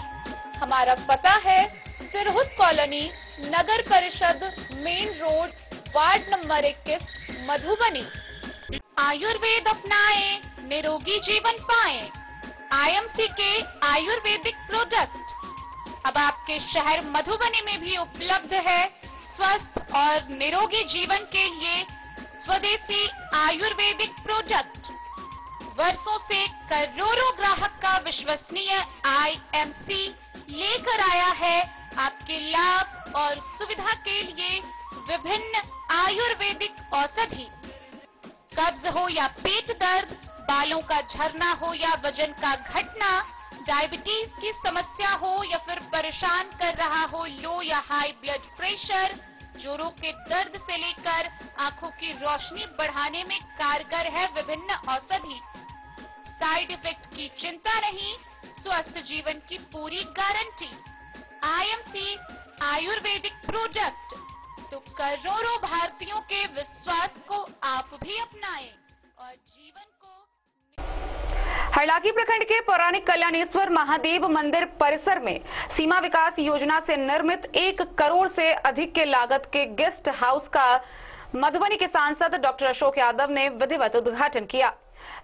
हमारा पता है सिरहुत कॉलोनी, नगर परिषद, main road, ward number 21, Madhubani. Ayurveda अपनाएं, निरोगी जीवन पाएं। आईएमसी के आयुर्वेदिक प्रोडक्ट अब आपके शहर मधुबनी में भी उपलब्ध है। स्वस्थ और निरोगी जीवन के लिए स्वदेशी आयुर्वेदिक प्रोडक्ट। वर्षों से करोड़ों ग्राहक का विश्वसनीय आईएमसी लेकर आया है आपके लाभ और सुविधा के लिए विभिन्न आयुर्वेदिक औषधि। कब्ज हो या पेट दर्द, बालों का झरना हो या वजन का घटना, डायबिटीज की समस्या हो या फिर परेशान कर रहा हो लो या हाई ब्लड प्रेशर, जोड़ों के दर्द से लेकर आंखों की रोशनी बढ़ाने में कारगर है विभिन्न औषधि। साइड इफेक्ट की चिंता नहीं, स्वस्थ जीवन की पूरी गारंटी। आईएमसी आयुर्वेदिक प्रोडक्ट, तो करोड़ों भारतीयों के विश्वास को आप भी अपनाएं और जीवन को। हरलाखी प्रखंड के पौराणिक कल्याणेश्वर महादेव मंदिर परिसर में सीमा विकास योजना से निर्मित 1 करोड़ से अधिक के लागत के गेस्ट हाउस का मधुबनी के सांसद डॉक्टर अशोक यादव ने विधिवत उद्घाटन किया।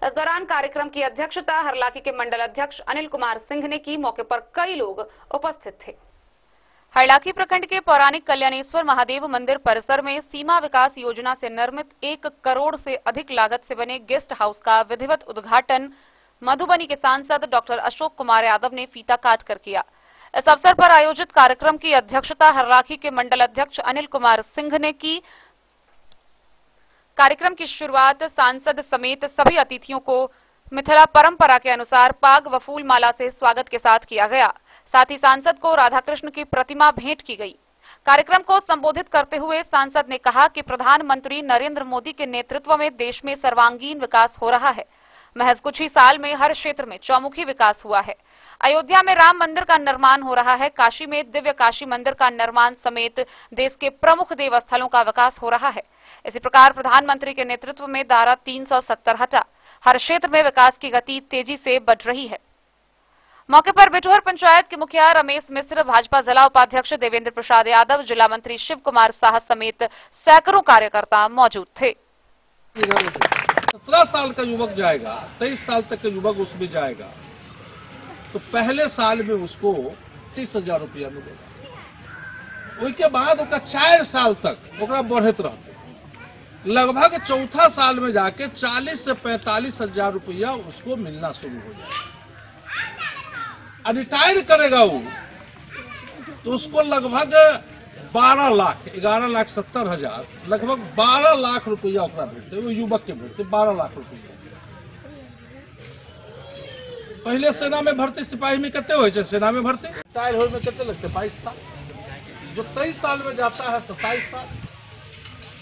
इस दौरान कार्यक्रम की अध्यक्षता हरलाखी के मंडल अध्यक्ष अनिल कुमार सिंह ने की। मौके पर कई लोग उपस्थित थे। हरलाखी प्रखंड के पौराणिक कल्याणेश्वर महादेव मंदिर परिसर में सीमा विकास योजना से निर्मित 1 करोड़ से अधिक लागत से बने गेस्ट हाउस का विधिवत उद्घाटन मधुबनी के सांसद डॉक्टर अशोक कुमार यादव ने फीता काट कर किया। इस अवसर पर आयोजित कार्यक्रम की अध्यक्षता हरलाखी के मंडल अध्यक्ष अनिल कुमार सिंह ने की। कार्यक्रम की शुरुआत सांसद समेत सभी अतिथियों को मिथिला परंपरा के अनुसार पाग व फूल माला से स्वागत के साथ किया गया। साथ ही सांसद को राधाकृष्ण की प्रतिमा भेंट की गई। कार्यक्रम को संबोधित करते हुए सांसद ने कहा कि प्रधानमंत्री नरेंद्र मोदी के नेतृत्व में देश में सर्वांगीण विकास हो रहा है। महज कुछ ही साल में हर क्षेत्र में चौमुखी विकास हुआ है। अयोध्या में राम मंदिर का निर्माण हो रहा है। काशी में दिव्य काशी मंदिर का निर्माण समेत देश के प्रमुख देवस्थलों का विकास हो रहा है। इसी प्रकार प्रधानमंत्री के नेतृत्व में धारा 370 हटा हर क्षेत्र में विकास की गति तेजी से बढ़ रही है। मौके पर बिठौर पंचायत के मुखिया रमेश मिश्र, भाजपा जिला उपाध्यक्ष देवेंद्र प्रसाद यादव, जिला मंत्री शिव कुमार साह समेत सैकड़ों कार्यकर्ता मौजूद थे। 17 साल का युवक जाएगा, 23 साल तक का युवक उसमें जाएगा तो पहले साल में उसको 30,000 रुपया मिलेगा। उसके बाद उसका 4 साल तक ओकरा बढ़त रहते, लगभग चौथा साल में जाके 40 से 45,000 रुपया उसको मिलना शुरू हो जाएगा। रिटायर करेगा वो तो उसको लगभग 11,70,000 लगभग 12 लाख रुपया ओकरा भेटते, वो युवक के भेटते 12 लाख रुपया। पहले सेना में भर्ती सिपाही में कितने हो सेना में भर्ती रिटायर हो में कितने लगते 22 साल। जो 23 साल में जाता है 27 साल,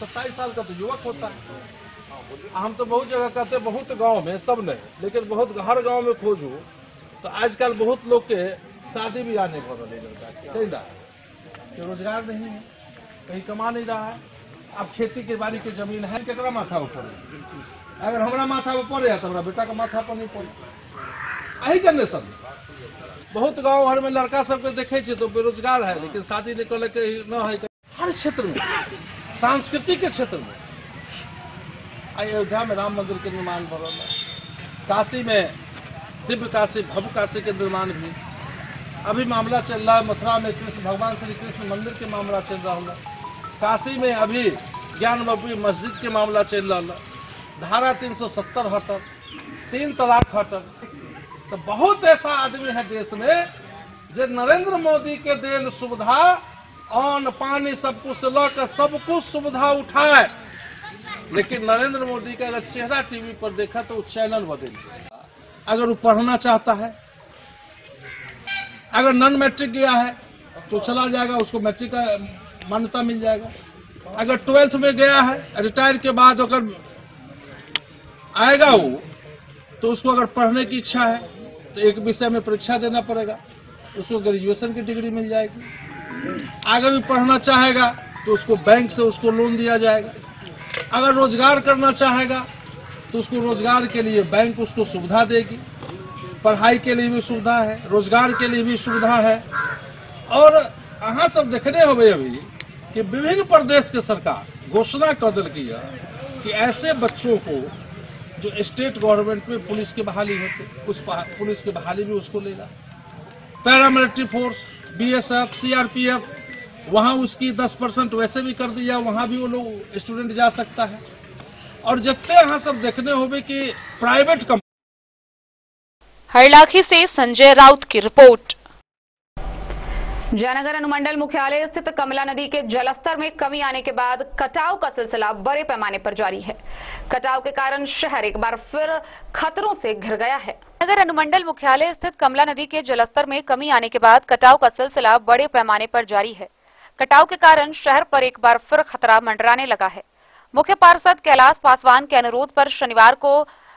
27 साल का तो युवक होता है। हम तो बहुत जगह कहते हैं, बहुत गांव में, सब नहीं लेकिन बहुत हर गांव में खोजू तो आजकल बहुत लोग के शादी भी आने को रोजगार नहीं है, कहीं कमा नहीं रहा है। अब खेती के बाड़ी की जमीन है, केकरा माथा ऊपर, अगर हमारा माथा ऊपर है तो हमारा बेटा का माथा पर नहीं पड़े। यही जनरेशन बहुत गांव भर में लड़का सबके देखे तो बेरोजगार है, लेकिन शादी निकल के न है। हर क्षेत्र में, सांस्कृतिक के क्षेत्र में, अयोध्या में राम मंदिर के निर्माण हो रहा है, काशी में दिव्य काशी भव्य काशी के निर्माण भी अभी मामला चल रहा है। मथुरा में कृष्ण भगवान श्री कृष्ण मंदिर के मामला चल रहा है। काशी में अभी ज्ञानवपी मस्जिद के मामला चल रहा है। धारा 370 हटल, 3 तलाक हटल। तो बहुत ऐसा आदमी है देश में जो नरेंद्र मोदी के देन सुविधा, अन्न पानी सब कुछ लकर सब कुछ सुविधा उठाए, लेकिन नरेंद्र मोदी का अगर चेहरा टीवी पर देखा तो चैनल बदल गया। अगर वो पढ़ना चाहता है, अगर नॉन मैट्रिक गया है तो चला जाएगा, उसको मैट्रिक का मान्यता मिल जाएगा। अगर 12th में गया है, रिटायर के बाद अगर आएगा वो तो उसको अगर पढ़ने की इच्छा है तो एक विषय में परीक्षा देना पड़ेगा, उसको ग्रेजुएशन की डिग्री मिल जाएगी। अगर भी पढ़ना चाहेगा तो उसको बैंक से उसको लोन दिया जाएगा। अगर रोजगार करना चाहेगा तो उसको रोजगार के लिए बैंक उसको सुविधा देगी। पढ़ाई के लिए भी सुविधा है, रोजगार के लिए भी सुविधा है। और अहाँ सब देखने होंगे अभी कि विभिन्न प्रदेश के सरकार घोषणा कर दिल की है कि ऐसे बच्चों को जो स्टेट गवर्नमेंट में पुलिस की बहाली होती, उस पुलिस की बहाली भी उसको लेगा। पैरामिलिट्री फोर्स, BSF, CRPF, वहां उसकी 10% वैसे भी कर दिया, वहां भी वो लोग स्टूडेंट जा सकता है। और जितने यहाँ सब देखने होंगे कि प्राइवेट कंपनी। हरलाखी से संजय राउत की रिपोर्ट। जयनगर अनुमंडल मुख्यालय स्थित कमला नदी के जलस्तर में कमी आने के बाद कटाव का सिलसिला बड़े पैमाने पर जारी है। कटाव के कारण शहर एक बार फिर खतरों से घिर गया है। नगर अनुमंडल मुख्यालय स्थित कमला नदी के जलस्तर में कमी आने के बाद कटाव का सिलसिला बड़े पैमाने पर जारी है। कटाव के कारण शहर पर एक बार फिर खतरा मंडराने लगा है। मुख्य पार्षद कैलाश पासवान के अनुरोध पर शनिवार को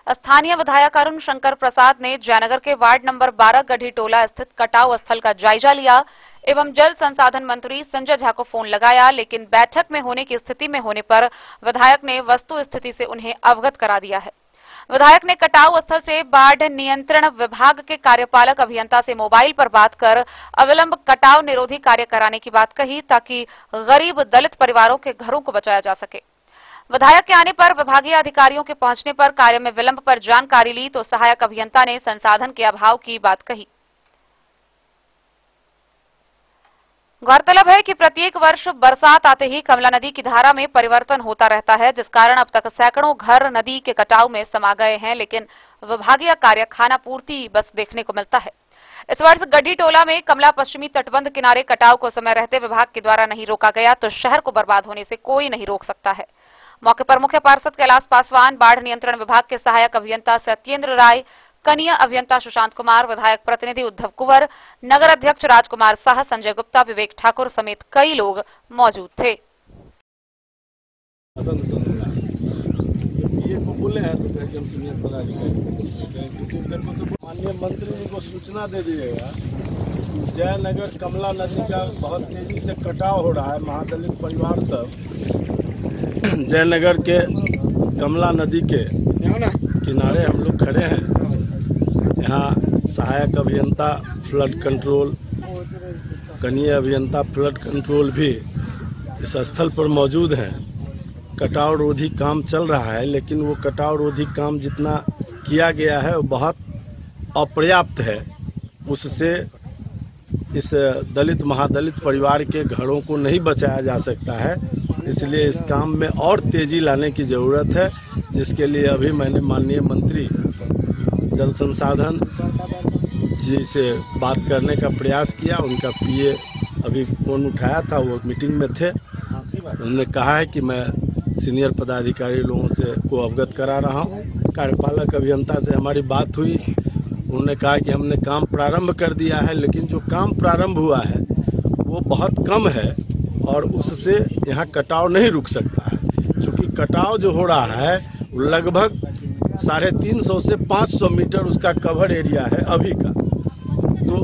स्थानीय विधायक अरुण शंकर प्रसाद ने जयनगर के वार्ड नंबर 12 गढ़ी टोला स्थित कटाव स्थल का जायजा लिया एवं जल संसाधन मंत्री संजय झा को फोन लगाया, लेकिन बैठक में होने की स्थिति में होने पर विधायक ने वस्तु स्थिति से उन्हें अवगत करा दिया है। विधायक ने कटाव स्थल से बाढ़ नियंत्रण विभाग के कार्यपालक अभियंता से मोबाइल पर बात कर अविलंब कटाव निरोधी कार्य कराने की बात कही ताकि गरीब दलित परिवारों के घरों को बचाया जा सके। विधायक के आने पर विभागीय अधिकारियों के पहुंचने पर कार्य में विलंब पर जानकारी ली तो सहायक अभियंता ने संसाधन के अभाव की बात कही। गौरतलब है कि प्रत्येक वर्ष बरसात आते ही कमला नदी की धारा में परिवर्तन होता रहता है, जिस कारण अब तक सैकड़ों घर नदी के कटाव में समा गए हैं, लेकिन विभागीय कार्य खानापूर्ति बस देखने को मिलता है। इस वर्ष गढ़ी टोला में कमला पश्चिमी तटबंध किनारे कटाव को समय रहते विभाग के द्वारा नहीं रोका गया तो शहर को बर्बाद होने से कोई नहीं रोक सकता है। मौके पर मुख्य पार्षद कैलाश पासवान, बाढ़ नियंत्रण विभाग के सहायक अभियंता सत्येंद्र राय, कनीय अभियंता सुशांत कुमार, विधायक प्रतिनिधि उद्धव कुंवर, नगर अध्यक्ष राजकुमार शाह, संजय गुप्ता, विवेक ठाकुर समेत कई लोग मौजूद थे। माननीय मंत्री जी को सूचना दे दीजिएगा। जयनगर कमला नदी का बहुत तेजी से कटाव हो रहा है। महादलित परिवार सब जयनगर के कमला नदी के किनारे हम लोग खड़े हैं। यहाँ सहायक अभियंता फ्लड कंट्रोल, कनीय अभियंता फ्लड कंट्रोल भी इस स्थल पर मौजूद हैं। कटाव रोधी काम चल रहा है, लेकिन वो कटाव रोधी काम जितना किया गया है वो बहुत अपर्याप्त है। उससे इस दलित महादलित परिवार के घरों को नहीं बचाया जा सकता है। इसलिए इस काम में और तेजी लाने की जरूरत है, जिसके लिए अभी मैंने माननीय मंत्री जल संसाधन जी से बात करने का प्रयास किया। उनका पीए अभी फोन उठाया था, वो मीटिंग में थे। उन्होंने कहा है कि मैं सीनियर पदाधिकारी लोगों से को अवगत करा रहा हूँ। कार्यपालक अभियंता से हमारी बात हुई, उन्होंने कहा कि हमने काम प्रारंभ कर दिया है, लेकिन जो काम प्रारंभ हुआ है वो बहुत कम है और उससे यहाँ कटाव नहीं रुक सकता है। क्योंकि कटाव जो हो रहा है लगभग 350 से 500 मीटर उसका कवर एरिया है अभी का। तो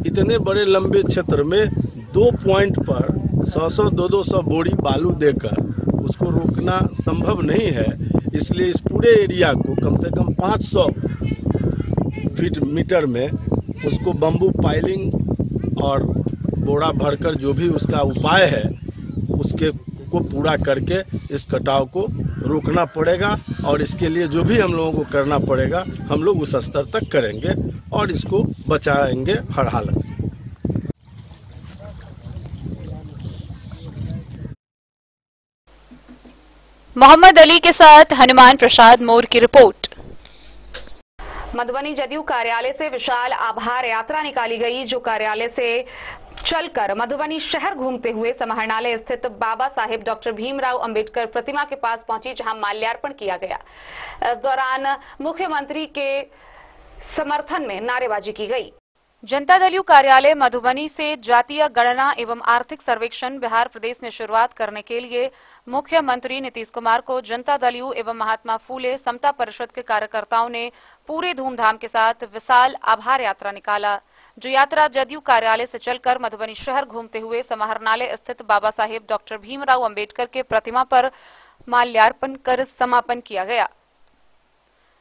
इतने बड़े लंबे क्षेत्र में 2 पॉइंट पर 100-200 बोरी बालू देकर उसको रोकना संभव नहीं है। इसलिए इस पूरे एरिया को कम से कम 500 फीट मीटर में उसको बम्बू पाइलिंग और बोरा भरकर जो भी उसका उपाय है उसके को पूरा करके इस कटाव को रोकना पड़ेगा। और इसके लिए जो भी हम लोगों को करना पड़ेगा हम लोग उस स्तर तक करेंगे और इसको बचाएंगे हर हालत में। मोहम्मद अली के साथ हनुमान प्रसाद मोर की रिपोर्ट। मधुबनी जदयू कार्यालय से विशाल आभार यात्रा निकाली गई, जो कार्यालय से चलकर मधुबनी शहर घूमते हुए समाहरणालय स्थित बाबा साहेब डॉक्टर भीमराव अंबेडकर प्रतिमा के पास पहुंची, जहां माल्यार्पण किया गया। इस दौरान मुख्यमंत्री के समर्थन में नारेबाजी की गई। जनता दल यू कार्यालय मधुबनी से जातीय गणना एवं आर्थिक सर्वेक्षण बिहार प्रदेश में शुरुआत करने के लिए मुख्यमंत्री नीतीश कुमार को जनता दल यू एवं महात्मा फूले समता परिषद के कार्यकर्ताओं ने पूरे धूमधाम के साथ विशाल आभार यात्रा निकाला, जो यात्रा जदयू कार्यालय से चलकर मधुबनी शहर घूमते हुए समाहरणालय स्थित बाबा साहेब डॉक्टर भीमराव अंबेडकर के प्रतिमा पर माल्यार्पण कर समापन किया गया।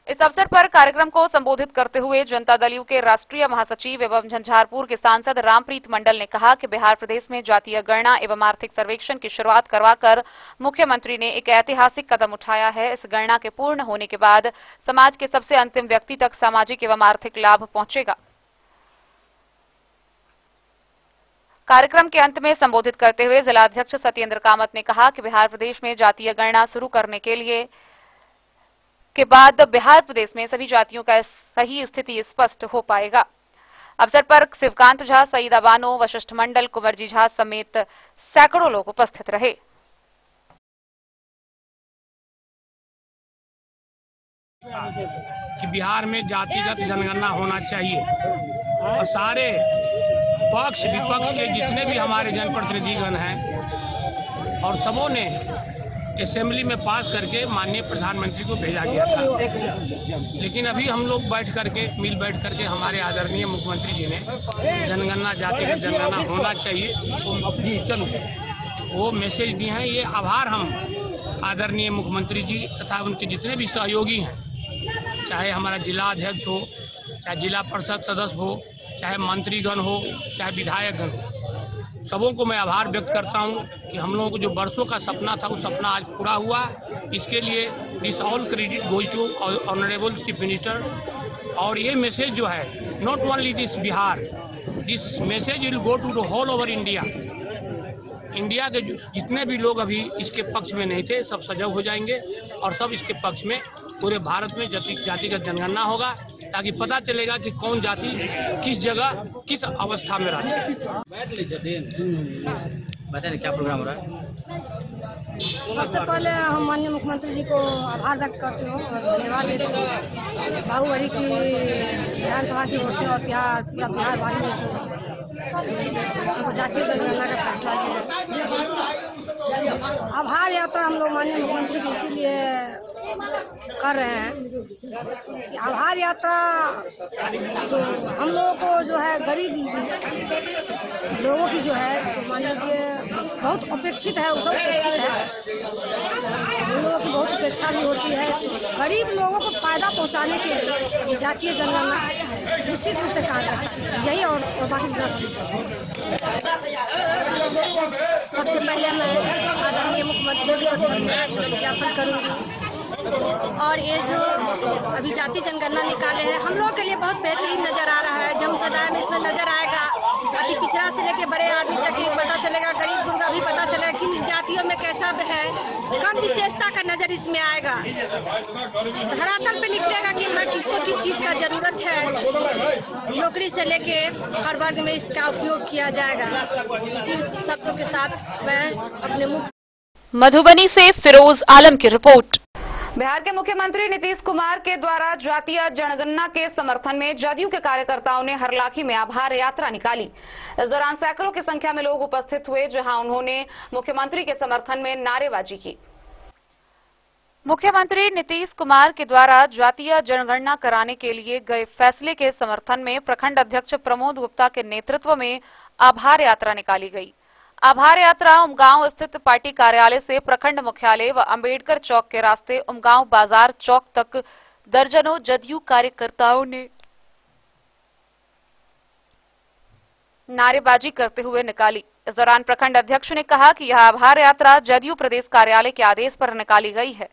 इस अवसर पर कार्यक्रम को संबोधित करते हुए जनता दल यू के राष्ट्रीय महासचिव एवं झंझारपुर के सांसद रामप्रीत मंडल ने कहा कि बिहार प्रदेश में जातीय गणना एवं आर्थिक सर्वेक्षण की शुरुआत करवाकर मुख्यमंत्री ने एक ऐतिहासिक कदम उठाया है। इस गणना के पूर्ण होने के बाद समाज के सबसे अंतिम व्यक्ति तक सामाजिक एवं आर्थिक लाभ पहुंचेगा। कार्यक्रम के अंत में संबोधित करते हुए जिलाध्यक्ष सत्येंद्र कामत ने कहा कि बिहार प्रदेश में जातीय गणना शुरू करने के बाद बिहार प्रदेश में सभी जातियों का सही स्थिति स्पष्ट हो पाएगा। अवसर पर शिवकांत झा, सईदा बानो, वशिष्ठ मंडल, कुंवरजी झा समेत सैकड़ों लोग उपस्थित रहे। कि बिहार में जातिगत जनगणना होना चाहिए और सारे पक्ष विपक्ष के जितने भी हमारे जनप्रतिनिधिगण हैं और सबों ने असेंबली में पास करके माननीय प्रधानमंत्री को भेजा गया था। लेकिन अभी हम लोग बैठ करके हमारे आदरणीय मुख्यमंत्री जी ने जनगणना, जातिगत जनगणना होना चाहिए वो मैसेज दिए हैं। ये आभार हम आदरणीय मुख्यमंत्री जी तथा उनके जितने भी सहयोगी हैं, चाहे हमारा जिला अध्यक्ष हो, चाहे जिला परिषद सदस्य हो, चाहे मंत्रीगण हो, चाहे विधायकगण हो, सबों को मैं आभार व्यक्त करता हूं कि हम लोगों को जो वर्षों का सपना था वो सपना आज पूरा हुआ। इसके लिए this all credit goes to honourable chief minister. और ये मैसेज जो है, not only this Bihar, this message will go to the whole over India. India के जितने भी लोग अभी इसके पक्ष में नहीं थे, सब सजग हो जाएंगे और सब इसके पक्ष में पूरे भारत में जातिगत जनगणना होगा, ताकि पता चलेगा कि कौन जाति किस जगह किस अवस्था में रहती है। बताइए क्या प्रोग्राम हो रहा है? सबसे पहले हम माननीय मुख्यमंत्री जी को आभार व्यक्त करती हूँ और धन्यवाद देती हूँ बाहुबली की विधानसभा की ओर से और पूरा बिहार वाली हमको जातीय जनगणना का फैसला लिया। आभार यात्रा हम लोग माननीय मुख्यमंत्री जी इसीलिए कर रहे हैं कि आभार यात्रा जो हम लोगों को जो है गरीब लोगों की जो है मान लीजिए बहुत अपेक्षित है, वो सब अपेक्षित है, उन लोगों की बहुत अपेक्षा भी होती है। गरीब लोगों को फायदा पहुंचाने के लिए ये जातीय जनगणना निश्चित रूप से कार्य है, यही और बाकी सबसे पहले मैं आदरणीय मुख्यमंत्री जी को ज्ञापन करूंगी। और ये जो अभी जाति जनगणना निकाले हैं हम लोगों के लिए बहुत बेहतरीन नजर आ रहा है। जम सदाय में इसमें नजर आएगा, अति पिछड़ा से लेके बड़े आदमी तक ही पता चलेगा, गरीब गुरबा भी पता चलेगा किन जातियों में कैसा है, कम विशेषता का नजर इसमें आएगा। धरातल पे निकलेगा कि मैं किसको किस चीज का जरूरत है, नौकरी से लेके हर वर्ग में इसका उपयोग किया जाएगा। इसी शब्दों के साथ मैं अपने मधुबनी से फिरोज आलम की रिपोर्ट। बिहार के मुख्यमंत्री नीतीश कुमार के द्वारा जातीय जनगणना के समर्थन में जदयू के कार्यकर्ताओं ने हरलाखी में आभार यात्रा निकाली। इस दौरान सैकड़ों की संख्या में लोग उपस्थित हुए, जहां उन्होंने मुख्यमंत्री के समर्थन में नारेबाजी की। मुख्यमंत्री नीतीश कुमार के द्वारा जातीय जनगणना कराने के लिए गए फैसले के समर्थन में प्रखंड अध्यक्ष प्रमोद गुप्ता के नेतृत्व में आभार यात्रा निकाली गई। आभार यात्रा उमगांव स्थित पार्टी कार्यालय से प्रखंड मुख्यालय व अंबेडकर चौक के रास्ते उमगांव बाजार चौक तक दर्जनों जदयू कार्यकर्ताओं ने नारेबाजी करते हुए निकाली। इस दौरान प्रखंड अध्यक्ष ने कहा कि यह आभार यात्रा जदयू प्रदेश कार्यालय के आदेश पर निकाली गई है।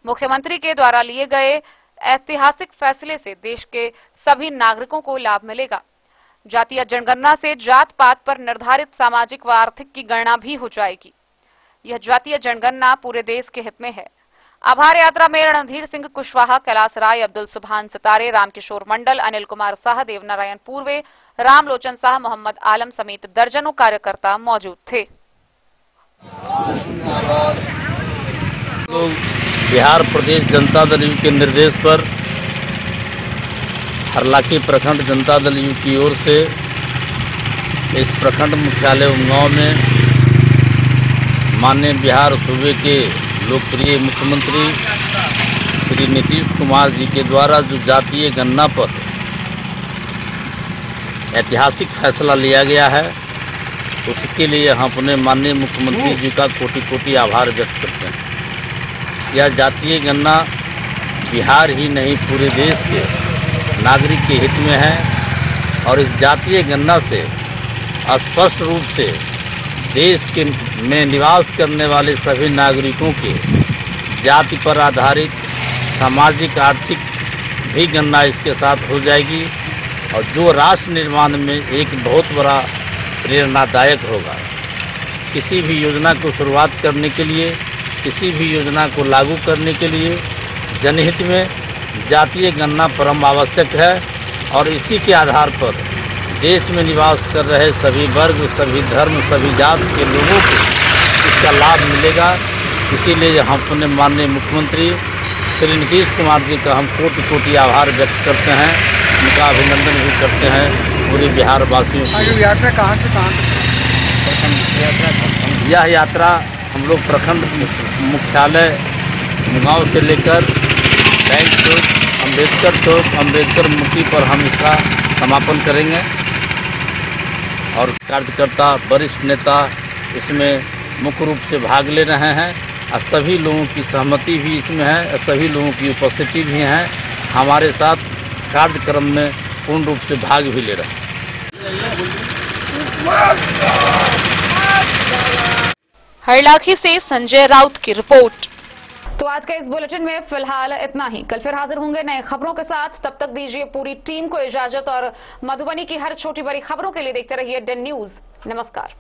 मुख्यमंत्री के द्वारा लिए गए ऐतिहासिक फैसले से देश के सभी नागरिकों को लाभ मिलेगा। जातीय जनगणना से जात पात पर निर्धारित सामाजिक व आर्थिक की गणना भी हो जाएगी। यह जातीय जनगणना पूरे देश के हित में है। आभार यात्रा में रणधीर सिंह कुशवाहा, कैलाश राय, अब्दुल सुभान सितारे, रामकिशोर मंडल, अनिल कुमार शाह, देवनारायण पूर्वे, रामलोचन शाह, मोहम्मद आलम समेत दर्जनों कार्यकर्ता मौजूद थे। बिहार प्रदेश जनता दल यू के निर्देश पर हरलाखी प्रखंड जनता दल यू की ओर से इस प्रखंड मुख्यालय उमगांव में माननीय बिहार सूबे के लोकप्रिय मुख्यमंत्री श्री नीतीश कुमार जी के द्वारा जो जातीय गणना पर ऐतिहासिक फैसला लिया गया है, उसके लिए हम अपने माननीय मुख्यमंत्री जी का कोटि कोटि आभार व्यक्त करते हैं। यह जातीय गणना बिहार ही नहीं पूरे देश के नागरिक के हित में है और इस जातीय गणना से स्पष्ट रूप से देश के में निवास करने वाले सभी नागरिकों के जाति पर आधारित सामाजिक आर्थिक भी गणना इसके साथ हो जाएगी और जो राष्ट्र निर्माण में एक बहुत बड़ा प्रेरणादायक होगा। किसी भी योजना को शुरुआत करने के लिए, किसी भी योजना को लागू करने के लिए जनहित में जातीय गणना परम आवश्यक है और इसी के आधार पर देश में निवास कर रहे सभी वर्ग, सभी धर्म, सभी जात के लोगों को इसका लाभ मिलेगा। इसीलिए हम अपने माननीय मुख्यमंत्री श्री नीतीश कुमार जी का हम कोटि कोटि आभार व्यक्त करते हैं, उनका अभिनंदन भी करते हैं पूरे बिहार वासियों की। यात्रा कहाँ से कहाँ? यह यात्रा हम लोग प्रखंड मुख्यालय गांव से लेकर बैंक चौक, अम्बेडकर मूर्ति पर हम इसका समापन करेंगे और कार्यकर्ता, वरिष्ठ नेता इसमें मुख्य रूप से भाग ले रहे हैं और सभी लोगों की सहमति भी इसमें है और सभी लोगों की उपस्थिति भी है। हमारे साथ कार्यक्रम में पूर्ण रूप से भाग भी ले रहे हैं। हरलाखी से संजय राउत की रिपोर्ट। तो आज के इस बुलेटिन में फिलहाल इतना ही। कल फिर हाजिर होंगे नए खबरों के साथ। तब तक दीजिए पूरी टीम को इजाजत और मधुबनी की हर छोटी बड़ी खबरों के लिए देखते रहिए डेन न्यूज। नमस्कार।